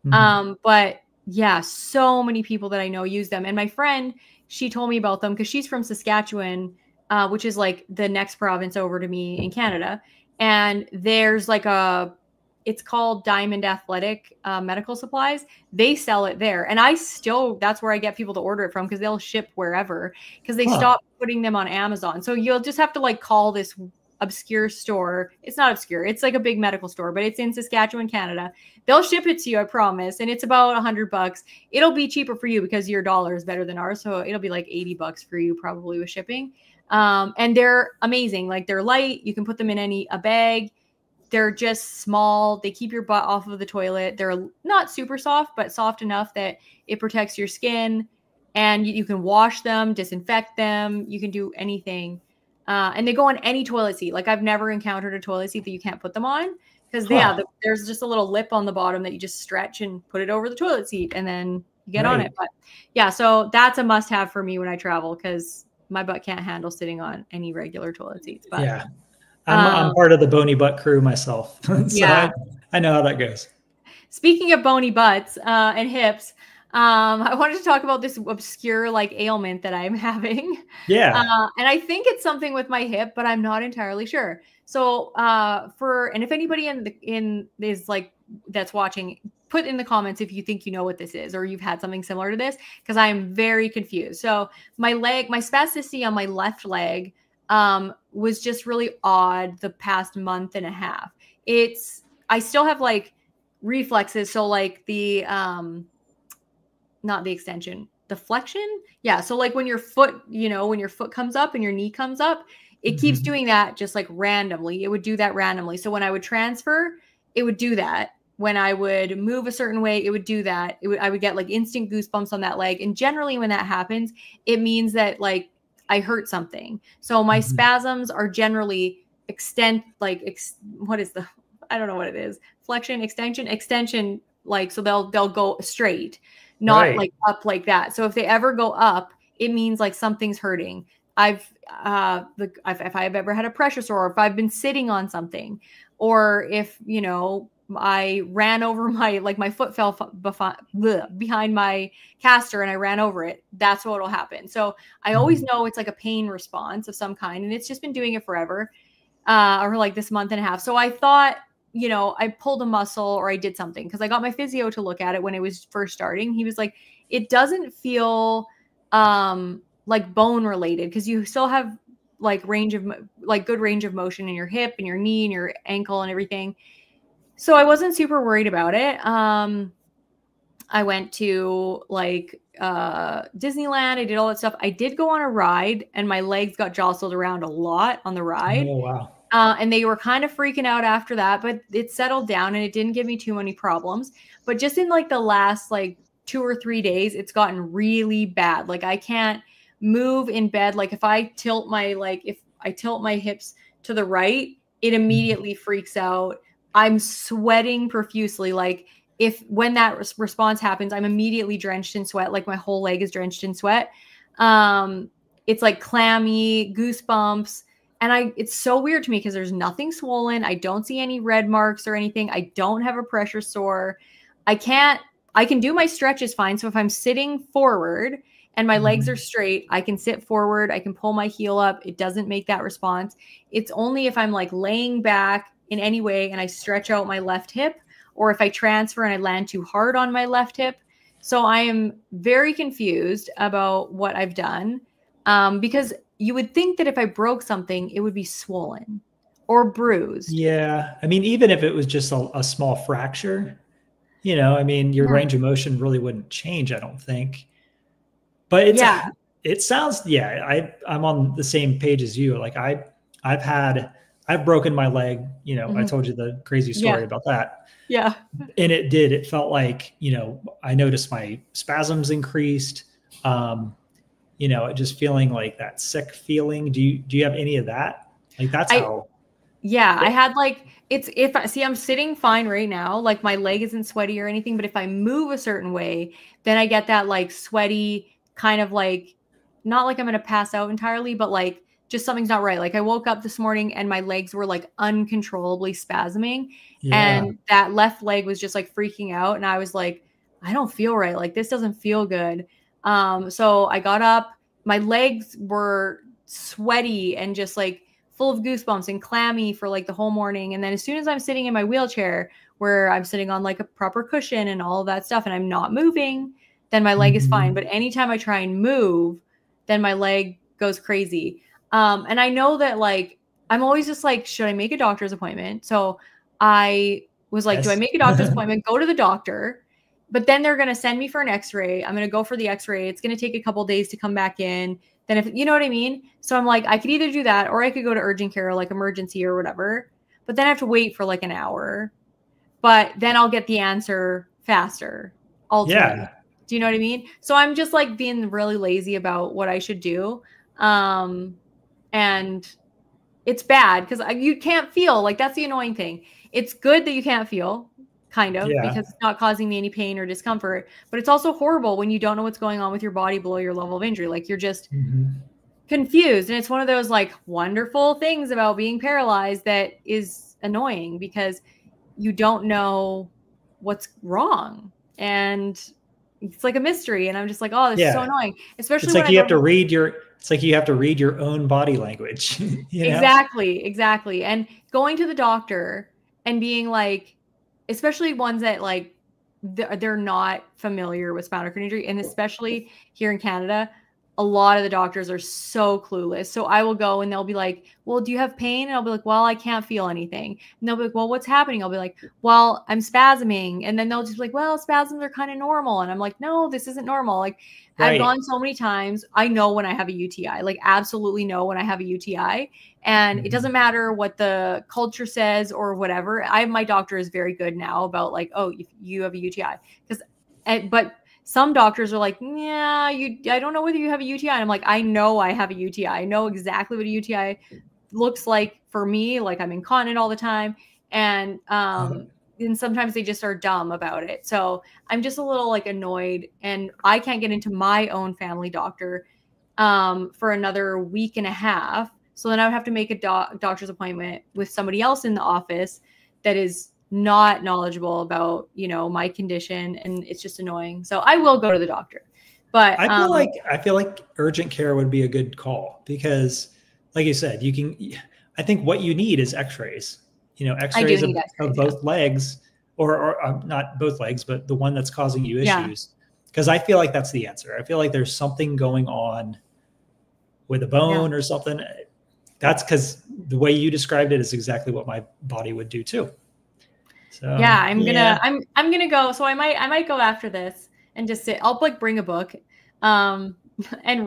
But yeah, so many people that I know use them. And my friend, she told me about them because she's from Saskatchewan, which is like the next province over to me in Canada. And there's like it's called Diamond Athletic Medical Supplies. They sell it there. And that's where I get people to order it from, because they'll ship wherever, because they stopped putting them on Amazon. So you'll just have to like call this obscure store. It's not obscure. It's like a big medical store, but it's in Saskatchewan, Canada. They'll ship it to you, I promise. And it's about $100. It'll be cheaper for you because your dollar is better than ours. So it'll be like $80 for you probably with shipping. And they're amazing. Like, they're light. You can put them in a bag. They're just small. They keep your butt off of the toilet. They're not super soft, but soft enough that it protects your skin. And you can wash them, disinfect them. You can do anything. And they go on any toilet seat. Like, I've never encountered a toilet seat that you can't put them on, because there's just a little lip on the bottom that you just stretch and put it over the toilet seat, and then you get on it. But yeah, so that's a must have for me when I travel, because my butt can't handle sitting on any regular toilet seats. But yeah, I'm part of the bony butt crew myself. So yeah, I know how that goes. Speaking of bony butts and hips, I wanted to talk about this obscure like ailment that I'm having. Yeah. And I think it's something with my hip, but I'm not entirely sure. So and if anybody in is like that's watching, put in the comments if you think you know what this is or you've had something similar to this, because I'm very confused. So my spasticity on my left leg was just really odd the past month and a half. I still have like reflexes, so like the not the extension, the flexion. Yeah. So like when your foot, when your foot comes up and your knee comes up, it keeps doing that just like randomly. It would do that randomly. So when I would transfer, it would do that. When I would move a certain way, it would do that. I would get like instant goosebumps on that leg. And generally when that happens, it means that like I hurt something. So my spasms are generally I don't know what it is. Flexion, extension, like, so they'll go straight, not like up like that. So if they ever go up, it means like something's hurting. If I've ever had a pressure sore, or if I've been sitting on something, or if, I ran over my foot fell behind my caster and I ran over it, that's what will happen. So I always know it's like a pain response of some kind. And it's just been doing it forever, or like this month and a half. So I thought, I pulled a muscle or I did something, because I got my physio to look at it when it was first starting. He was like, it doesn't feel like bone related, because you still have like good range of motion in your hip and your knee and your ankle and everything. So I wasn't super worried about it. I went to like Disneyland. I did all that stuff. I did go on a ride and my legs got jostled around a lot on the ride. Oh, wow. And they were kind of freaking out after that, but it settled down and it didn't give me too many problems. But just in like the last like 2 or 3 days, it's gotten really bad. Like I can't move in bed. Like if I tilt my hips to the right, it immediately freaks out. I'm sweating profusely. Like when that response happens, I'm immediately drenched in sweat. Like my whole leg is drenched in sweat. It's like clammy, goosebumps. And it's so weird to me because there's nothing swollen. I don't see any red marks or anything. I don't have a pressure sore. I can do my stretches fine. So if I'm sitting forward and my legs are straight, I can sit forward. I can pull my heel up. It doesn't make that response. It's only if I'm like laying back in any way and I stretch out my left hip, or if I transfer and I land too hard on my left hip. So I am very confused about what I've done, because you would think that if I broke something, it would be swollen or bruised. Yeah. I mean, even if it was just a small fracture, I mean, your range of motion really wouldn't change, I don't think. But it sounds, I'm on the same page as you. Like I've broken my leg, I told you the crazy story about that. Yeah. And it felt like, I noticed my spasms increased. Just feeling like that sick feeling. Do you have any of that? Like that's how. Yeah, I had like, I'm sitting fine right now. Like my leg isn't sweaty or anything, but if I move a certain way, then I get that like sweaty kind of like, not like I'm going to pass out entirely, but like just something's not right. Like I woke up this morning and my legs were like uncontrollably spasming, and that left leg was just like freaking out. And I was like, I don't feel right. Like this doesn't feel good. So I got up, my legs were sweaty and just like full of goosebumps and clammy for like the whole morning. And then as soon as I'm sitting in my wheelchair, where I'm sitting on like a proper cushion and all of that stuff, and I'm not moving, then my leg is fine. But anytime I try and move, then my leg goes crazy. And I know that like, I'm always just like, should I make a doctor's appointment? So I was like, do I make a doctor's appointment, go to the doctor? But then they're going to send me for an x-ray. I'm going to go for the x-ray. It's going to take a couple days to come back in. Then if you know what I mean? So I'm like, I could either do that or I could go to urgent care, or like emergency or whatever. But then I have to wait for like an hour. But then I'll get the answer faster. Ultimately. Yeah. Do you know what I mean? So I'm just like being really lazy about what I should do. And it's bad because you can't feel. Like that's the annoying thing. It's good that you can't feel. Kind of, because it's not causing me any pain or discomfort, but it's also horrible when you don't know what's going on with your body below your level of injury. Like you're just confused. And it's one of those like wonderful things about being paralyzed that is annoying, because you don't know what's wrong. And it's like a mystery. And I'm just like, oh, this is so annoying. Especially it's when like you have to read your, it's like you have to read your own body language. You know? Exactly. And going to the doctor and being like, especially ones that like, they're not familiar with spinal cord injury. And especially here in Canada, a lot of the doctors are so clueless. So I will go and they'll be like, well, do you have pain? And I'll be like, well, I can't feel anything. And they'll be like, well, what's happening? I'll be like, well, I'm spasming. And then they'll just be like, well, spasms are kind of normal. And I'm like, no, this isn't normal. Like I've gone so many times. I know when I have a UTI, like absolutely know when I have a UTI. And it doesn't matter what the culture says or whatever. My doctor is very good now about like, oh, if you have a UTI, but some doctors are like, yeah, I don't know whether you have a UTI. And I'm like, I know I have a UTI. I know exactly what a UTI looks like for me. Like I'm incontinent all the time. And sometimes they just are dumb about it. So I'm just a little like annoyed, and I can't get into my own family doctor for another week and a half. So then I would have to make a doctor's appointment with somebody else in the office that is not knowledgeable about, you know, my condition, and it's just annoying. So I will go to the doctor. But I feel like urgent care would be a good call because, like you said, I think what you need is x-rays, you know, x-rays of both legs or not both legs, but the one that's causing you issues. Because I feel like that's the answer. I feel like there's something going on with a bone or something. That's because the way you described it is exactly what my body would do too. So, I'm gonna go. So I might go after this and just sit. I'll like bring a book, and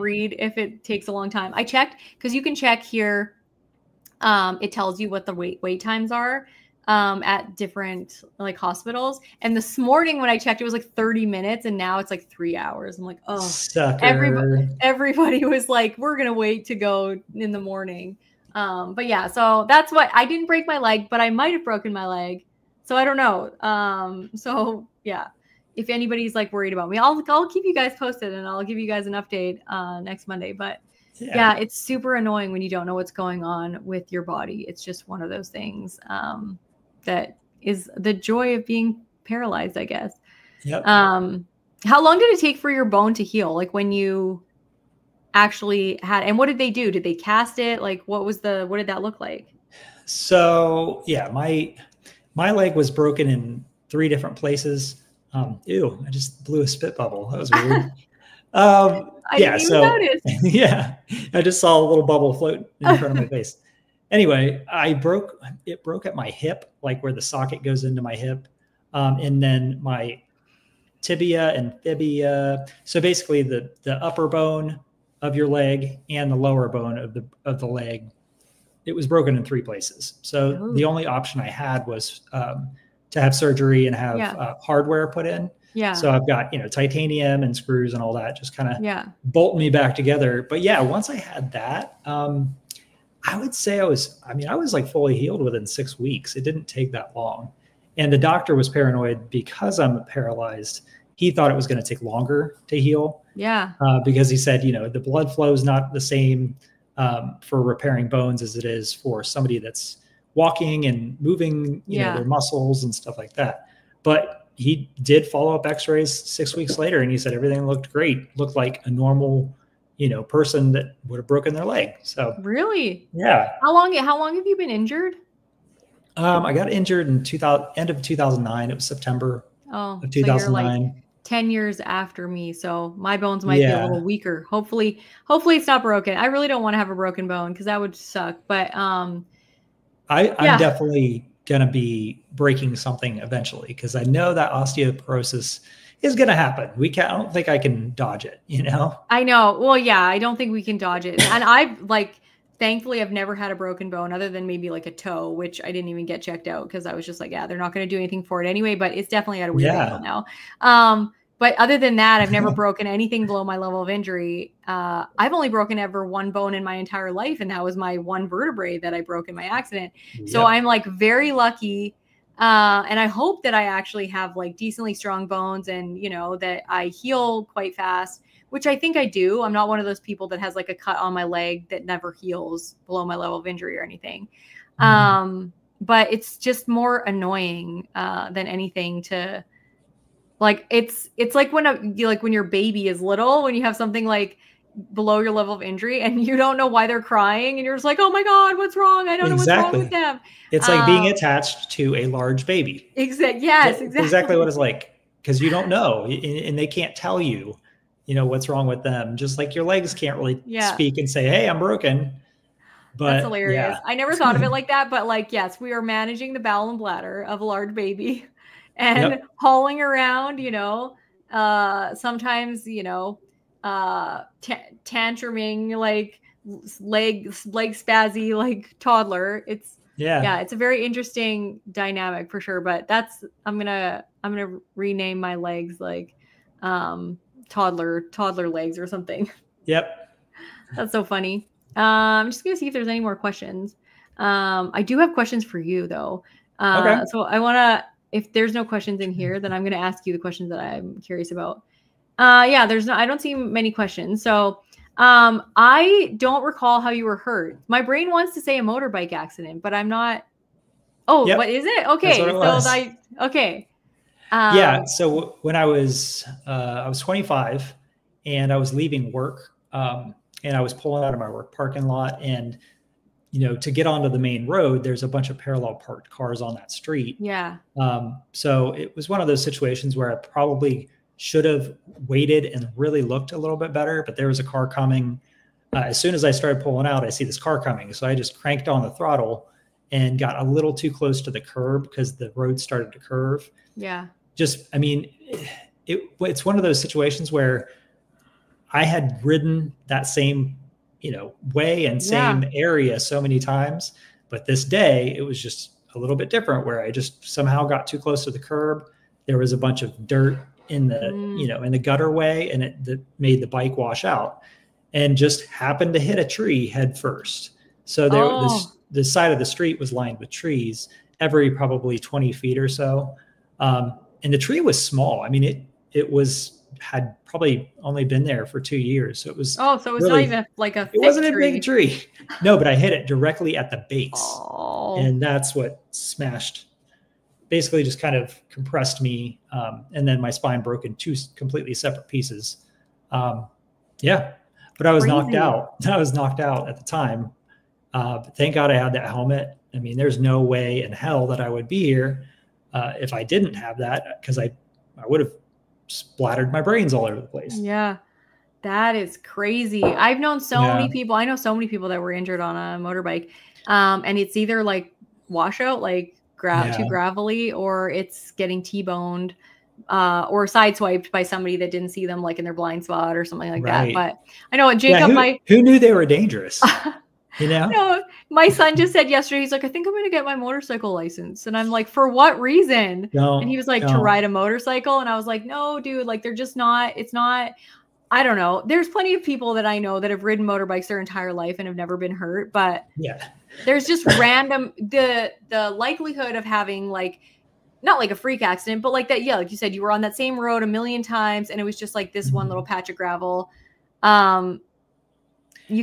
read if it takes a long time. I checked because you can check here. It tells you what the wait times are at different like hospitals. And this morning when I checked, it was like 30 minutes, and now it's like 3 hours. I'm like, oh, sucker. Everybody was like, we're gonna wait to go in the morning. But yeah, so that's what I didn't break my leg, but I might have broken my leg. So I don't know. So yeah, if anybody's like worried about me, I'll keep you guys posted, and I'll give you guys an update next Monday. But yeah, it's super annoying when you don't know what's going on with your body. It's just one of those things that is the joy of being paralyzed, I guess. Yep. How long did it take for your bone to heal? Like when you actually had, and what did they do? Did they cast it? Like what did that look like? So yeah, my leg was broken in 3 different places. Ew, I just blew a spit bubble. That was weird. I didn't even notice. Yeah, I just saw a little bubble float in front of my face. Anyway, it broke at my hip, like where the socket goes into my hip. And then my tibia and fibia. So basically the upper bone of your leg and the lower bone of the leg, it was broken in 3 places. So the only option I had was to have surgery and have hardware put in. Yeah. So I've got, you know, titanium and screws and all that, just kind of bolt me back together. But yeah, once I had that, I would say I was like fully healed within 6 weeks. It didn't take that long. And the doctor was paranoid because I'm paralyzed. He thought it was going to take longer to heal. Yeah. Because he said, you know, the blood flow is not the same for repairing bones as it is for somebody that's walking and moving, you know, their muscles and stuff like that. But he did follow up x-rays 6 weeks later, and he said everything looked great. Looked like a normal, you know, person that would have broken their leg. So really? Yeah. How long have you been injured? I got injured in end of 2009. It was September of 2009. So you're like 10 years after me. So my bones might be a little weaker. Hopefully it's not broken. I really don't want to have a broken bone because that would suck. But I'm definitely going to be breaking something eventually because I know that osteoporosis is going to happen. I don't think I can dodge it, you know? I know. Well, yeah, I don't think we can dodge it. And thankfully I've never had a broken bone other than maybe like a toe, which I didn't even get checked out because I was just like, yeah, they're not going to do anything for it anyway, but it's definitely at a weird angle now. But other than that, I've never broken anything below my level of injury. I've only broken ever 1 bone in my entire life, and that was my 1 vertebrae that I broke in my accident. Yep. So I'm like very lucky. And I hope that I actually have like decently strong bones and, you know, that I heal quite fast, which I think I do. I'm not one of those people that has like a cut on my leg that never heals below my level of injury or anything. But it's just more annoying than anything to Like it's like when your baby is little, when you have something like below your level of injury and you don't know why they're crying and you're just like, oh my God, what's wrong? I don't know what's wrong with Exactly. them. It's like being attached to a large baby. Yes, It's exactly what exactly. it's like, because you don't know, and they can't tell you, what's wrong with them. Just like your legs can't really Yeah. speak and say, "Hey, I'm broken." That's But hilarious. yeah, I never thought of it like that, but like, yes, we are managing the bowel and bladder of a large baby and yep, hauling around, sometimes, tantruming, like leg spazzy, like toddler. yeah, It's a very interesting dynamic for sure, but I'm going to rename my legs like, toddler legs or something. yep. That's so funny. I'm just gonna see if there's any more questions. I do have questions for you though. Okay. So I wanna, if there's no questions in here, then I'm gonna ask you the questions that I'm curious about. Yeah, I don't see many questions. So I don't recall how you were hurt. My brain wants to say a motorbike accident, but I'm not. Oh, what Yep. is it? That's what Okay, it so was. okay. Yeah. So when I was 25, and I was leaving work, and I was pulling out of my work parking lot, and to get onto the main road, there's a bunch of parallel parked cars on that street. Yeah. So it was one of those situations where I probably should have waited and really looked a little bit better, but there was a car coming. As soon as I started pulling out, I see this car coming. So I just cranked on the throttle and got a little too close to the curb because the road started to curve. Yeah. I mean, it's one of those situations where I had ridden that same, way and Yeah. same area so many times, but this day it was just a little bit different where I just somehow got too close to the curb. There was a bunch of dirt in the, in the gutter way, and that made the bike wash out, and just happened to hit a tree head first. So the side of the street was lined with trees every probably 20 feet or so. And the tree was small. I mean, had probably only been there for 2 years. So it was so it's really, not even like a it thick wasn't a big tree. No, but I hit it directly at the base. Oh. And that's what basically just kind of compressed me. And then my spine broke in two completely separate pieces. Yeah. But I was knocked out. I was knocked out at the time. But thank God I had that helmet. I mean, there's no way in hell that I would be here if I didn't have that, because I would have splattered my brains all over the place. Yeah, that is crazy. I've known so many people. I know so many people that were injured on a motorbike. And it's either like washout, like too gravelly, or it's getting T-boned or sideswiped by somebody that didn't see them, like in their blind spot or something like that. But I know Jacob, who knew they were dangerous? No, my son just said yesterday, he's like, I think I'm going to get my motorcycle license. And I'm like, for what reason? And he was like, to ride a motorcycle. And I was like, no, dude, like they're just not, it's not, I don't know. There's plenty of people that I know that have ridden motorbikes their entire life and have never been hurt, but there's just random, the likelihood of having like, not like a freak accident, but like that. Yeah. Like you said, you were on that same road a million times and it was just like this one little patch of gravel. You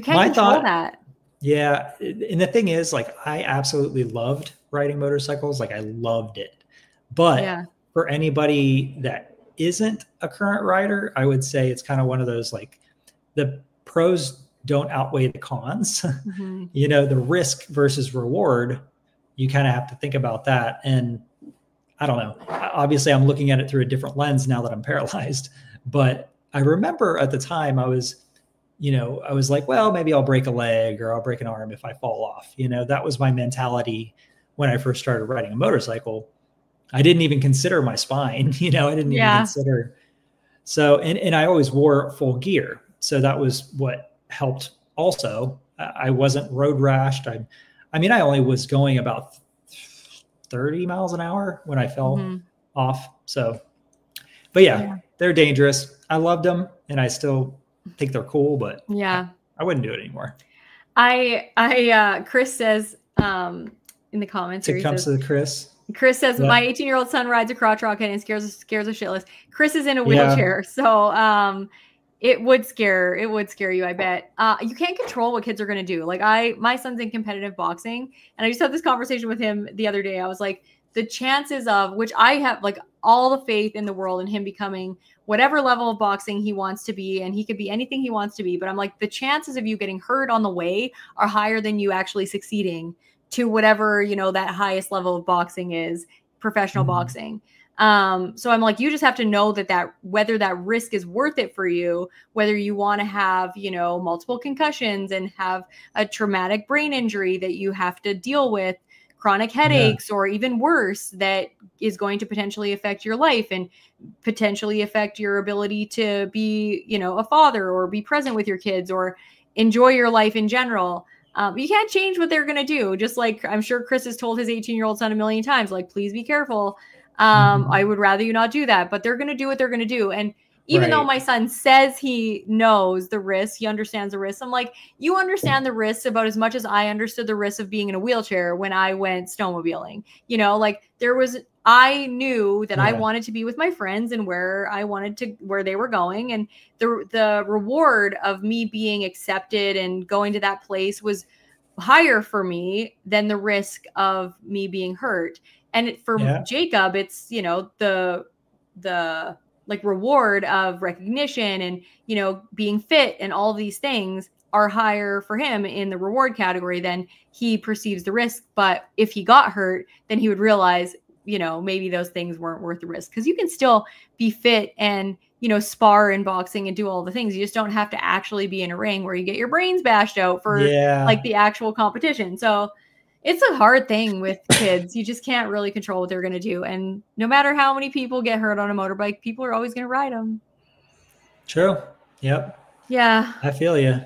can't control that. Yeah. And the thing is, like, I absolutely loved riding motorcycles. Like, I loved it. But for anybody that isn't a current rider, I would say it's kind of one of those, like, the pros don't outweigh the cons. The risk versus reward, you kind of have to think about that. And I don't know. Obviously, I'm looking at it through a different lens now that I'm paralyzed. But I remember at the time I was like, well, maybe I'll break a leg or I'll break an arm if I fall off. That was my mentality when I first started riding a motorcycle. I didn't even consider my spine. I didn't even consider. So, and I always wore full gear. So that was what helped also. I wasn't road rashed. I only was going about 30 miles an hour when I fell off. So, but they're dangerous. I loved them and I still think they're cool, but I wouldn't do it anymore. Chris says in the comments here, Chris says my 18-year-old son rides a crotch rocket and scares a shitless. Chris is in a wheelchair, so it would scare you, I bet. You can't control what kids are going to do. Like my son's in competitive boxing, and I just had this conversation with him the other day. I was like, the chances of, which I have like all the faith in the world in him becoming whatever level of boxing he wants to be, and he could be anything he wants to be. But I'm like, the chances of you getting hurt on the way are higher than you actually succeeding to whatever, you know, that highest level of boxing is, professional boxing. So I'm like, you just have to know that whether that risk is worth it for you, whether you want to have, you know, multiple concussions and have a traumatic brain injury that you have to deal with, chronic headaches, or even worse, that is going to potentially affect your life and potentially affect your ability to be, you know, a father or be present with your kids or enjoy your life in general. You can't change what they're going to do. Just like I'm sure Chris has told his 18-year-old son a million times, like, please be careful. I would rather you not do that, but they're going to do what they're going to do. And even though my son says he knows the risks, he understands the risks, I'm like, you understand the risks about as much as I understood the risks of being in a wheelchair when I went snowmobiling. You know, like I knew that I wanted to be with my friends and where they were going. And the reward of me being accepted and going to that place was higher for me than the risk of me being hurt. And for Jacob, it's, you know, the like reward of recognition and, you know, being fit and all these things are higher for him in the reward category than he perceives the risk. But if he got hurt, then he would realize, you know, maybe those things weren't worth the risk, because you can still be fit and, you know, spar in boxing and do all the things. You just don't have to actually be in a ring where you get your brains bashed out for like the actual competition. So it's a hard thing with kids. You just can't really control what they're going to do. And no matter how many people get hurt on a motorbike, people are always going to ride them. True. Yep. Yeah. I feel you.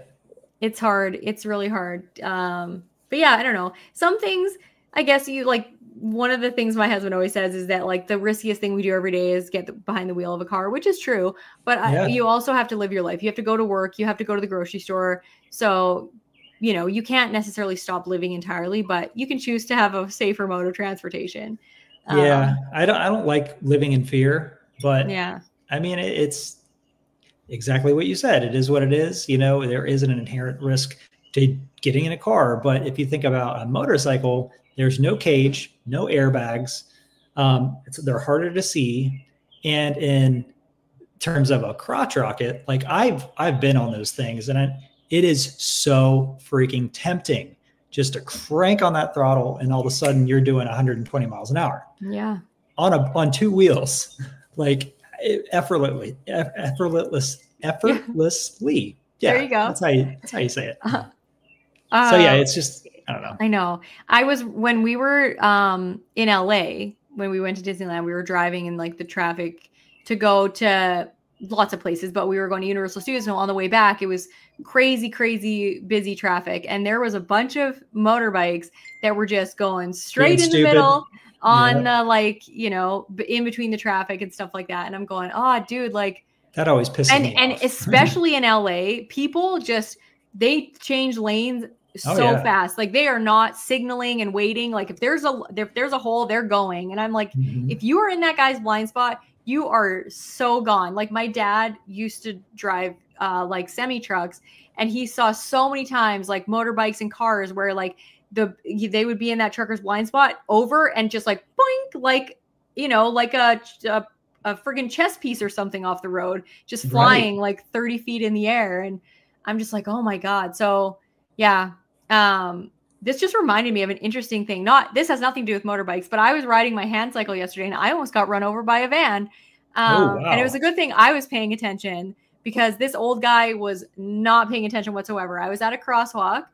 It's hard. It's really hard. But yeah, I don't know. Some things, I guess you like, one of the things my husband always says is that like the riskiest thing we do every day is get behind the wheel of a car, which is true. But you also have to live your life. You have to go to work. You have to go to the grocery store. So, you know, you can't necessarily stop living entirely, but you can choose to have a safer mode of transportation. Yeah. I don't like living in fear, but yeah, I mean, it's exactly what you said. It is what it is. You know, there is an inherent risk to getting in a car, but if you think about a motorcycle, there's no cage, no airbags. They're harder to see. And in terms of a crotch rocket, like I've been on those things, and it is so freaking tempting just to crank on that throttle, and all of a sudden you're doing 120 miles an hour. Yeah. On two wheels, like effortlessly. Yeah. There you go. That's how you say it. So yeah, it's just, I don't know. I know. When we were in LA, when we went to Disneyland, we were driving in like the traffic to go to lots of places, but we were going to Universal Studios. So on the way back, it was crazy busy traffic. And there was a bunch of motorbikes that were just going straight in the middle on the, like, you know, in between the traffic and stuff like that. And I'm going, oh, dude, like that always pisses me off. And especially in LA, people they change lanes so fast. Like they are not signaling and waiting. Like if there's a hole, they're going. And I'm like, if you are in that guy's blind spot, you are so gone. Like my dad used to drive like semi trucks, and he saw so many times like motorbikes and cars where like they would be in that trucker's blind spot over and just like boink, like, you know, like a friggin' chess piece or something off the road, just flying like 30 feet in the air. And I'm just like, oh my God. So yeah. This just reminded me of an interesting thing. This has nothing to do with motorbikes, but I was riding my hand cycle yesterday and I almost got run over by a van. And it was a good thing I was paying attention, because this old guy was not paying attention whatsoever. I was at a crosswalk,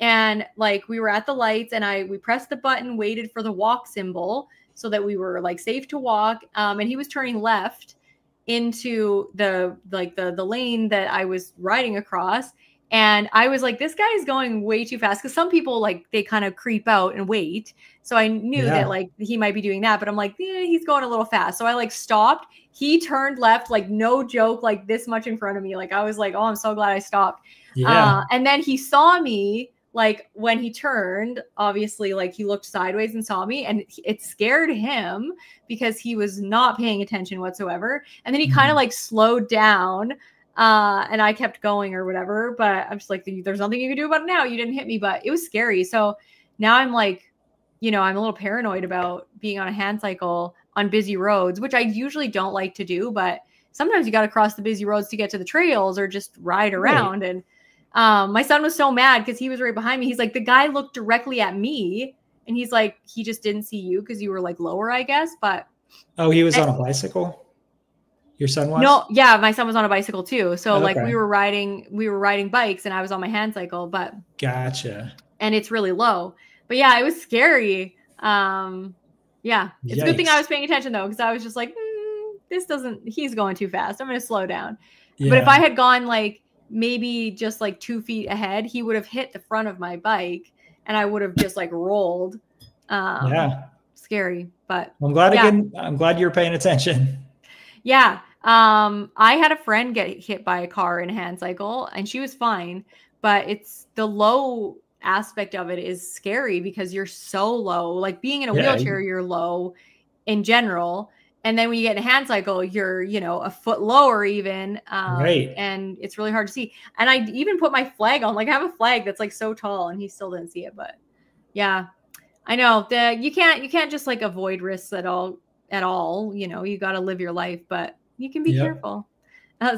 and like we were at the lights, and we pressed the button, waited for the walk symbol so that we were like safe to walk. And he was turning left into the lane that I was riding across. And I was like, this guy is going way too fast. Because some people, like, they kind of creep out and wait. So I knew that, like, he might be doing that. But I'm like, he's going a little fast. So I, like, stopped. He turned left, like, no joke, like, this much in front of me. Like, I was like, oh, I'm so glad I stopped. Yeah. And then he saw me, like, when he turned, obviously, like, he looked sideways and saw me. And it scared him because he was not paying attention whatsoever. And then he kind of, like, slowed down. And I kept going or whatever, but I'm just like, there's nothing you can do about it now. You didn't hit me, but it was scary. So now I'm like, I'm a little paranoid about being on a hand cycle on busy roads, which I usually don't like to do, but sometimes you got to cross the busy roads to get to the trails or just ride around. Right. And my son was so mad because he was right behind me. He's like, the guy looked directly at me and he's like, he just didn't see you because you were like lower, I guess. But oh, he was on a bicycle? Your son was? No, yeah, my son was on a bicycle too. So like we were riding bikes and I was on my hand cycle, but gotcha. And it's really low. But yeah, it was scary. Yeah, it's a good thing I was paying attention though, because I was just like, he's going too fast. I'm going to slow down. Yeah. But if I had gone like maybe just like 2 feet ahead, he would have hit the front of my bike and I would have just like rolled. Yeah. Scary, but I'm glad I'm glad you're paying attention. Yeah. I had a friend get hit by a car in a hand cycle and she was fine, but it's the low aspect of it is scary because you're so low. Like being in a wheelchair, you're low in general. And then when you get in a hand cycle, you're, a foot lower even. Right. And it's really hard to see. And I even put my flag on, like I have a flag that's like so tall and he still didn't see it. But yeah, I know that you can't just like avoid risks at all. You got to live your life, but you can be careful.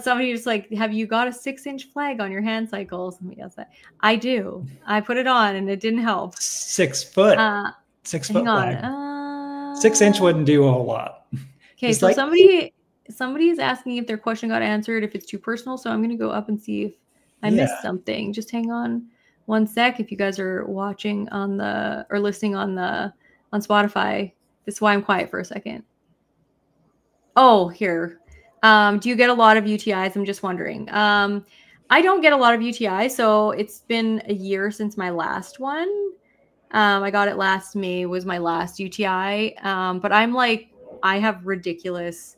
Somebody just like, have you got a 6-inch flag on your hand cycle? Somebody else said, I do. I put it on and it didn't help. 6 foot. 6 foot flag. 6 inch wouldn't do a whole lot. Okay, so like, somebody is asking if their question got answered, if it's too personal. So I'm going to go up and see if I missed something. Just hang on one sec. If you guys are watching or listening on Spotify, this is why I'm quiet for a second. Oh, here. Do you get a lot of UTIs? I'm just wondering. I don't get a lot of UTIs. So it's been a year since my last one. I got it last May was my last UTI. But I'm like, I have ridiculous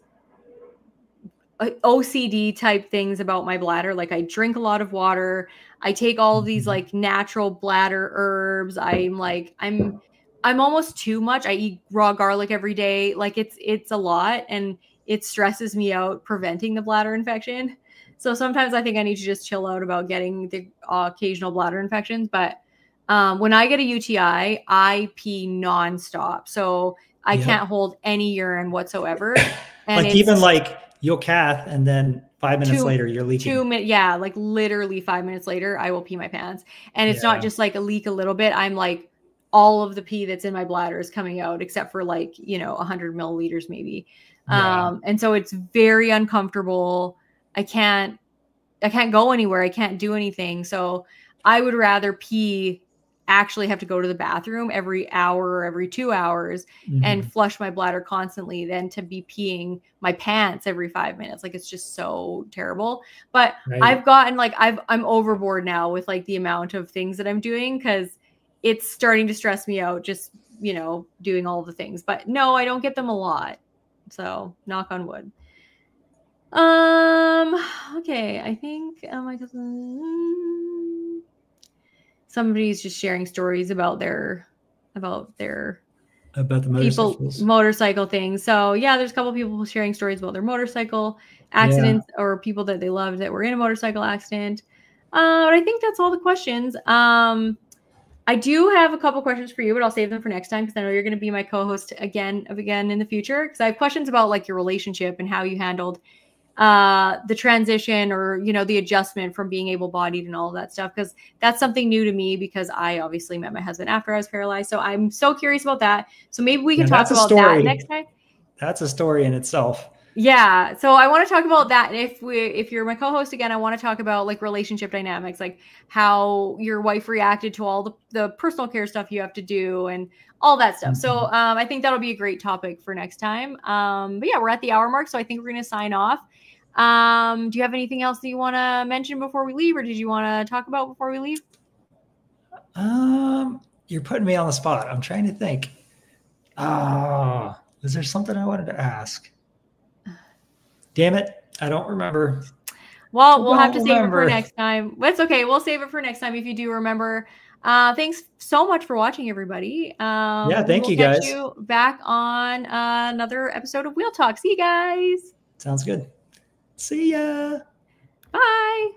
OCD type things about my bladder. Like I drink a lot of water. I take all of these like natural bladder herbs. I'm almost too much. I eat raw garlic every day. Like it's a lot and it stresses me out preventing the bladder infection. So sometimes I think I need to just chill out about getting the occasional bladder infections. But when I get a UTI, I pee nonstop. So I can't hold any urine whatsoever. And like even like you'll cath and then 5 minutes later you're leaking. 2 minutes. Yeah. Like literally 5 minutes later, I will pee my pants. And it's not just like a leak a little bit. I'm like, all of the pee that's in my bladder is coming out except for like, 100 milliliters maybe. And so it's very uncomfortable. I can't go anywhere. I can't do anything. So I would rather actually have to go to the bathroom every hour or every 2 hours and flush my bladder constantly than to be peeing my pants every 5 minutes. Like it's just so terrible. But I've gotten like, I'm overboard now with like the amount of things that I'm doing because it's starting to stress me out just, doing all the things. But no, I don't get them a lot. So knock on wood. Okay. I think my cousin, somebody's just sharing stories about the motorcycle things. So yeah, there's a couple people sharing stories about their motorcycle accidents or people that they loved that were in a motorcycle accident. But I think that's all the questions. I do have a couple questions for you, but I'll save them for next time because I know you're going to be my co-host again in the future. Because I have questions about like your relationship and how you handled the transition or, the adjustment from being able-bodied and all of that stuff. Because that's something new to me because I obviously met my husband after I was paralyzed. So I'm so curious about that. So maybe we can talk about that next time. That's a story in itself. Yeah. So I want to talk about that. And if you're my co-host again, I want to talk about like relationship dynamics, like how your wife reacted to all the personal care stuff you have to do and all that stuff. So I think that'll be a great topic for next time. But yeah, we're at the hour mark. So I think we're going to sign off. Do you have anything else that you want to mention before we leave or did you want to talk about before we leave? You're putting me on the spot. I'm trying to think. Is there something I wanted to ask? Damn it. I don't remember. Well, we'll have to save it for next time. That's okay. We'll save it for next time if you do remember. Thanks so much for watching, everybody. Thank you guys. Catch you back on another episode of Wheel Talk. See you guys. Sounds good. See ya. Bye.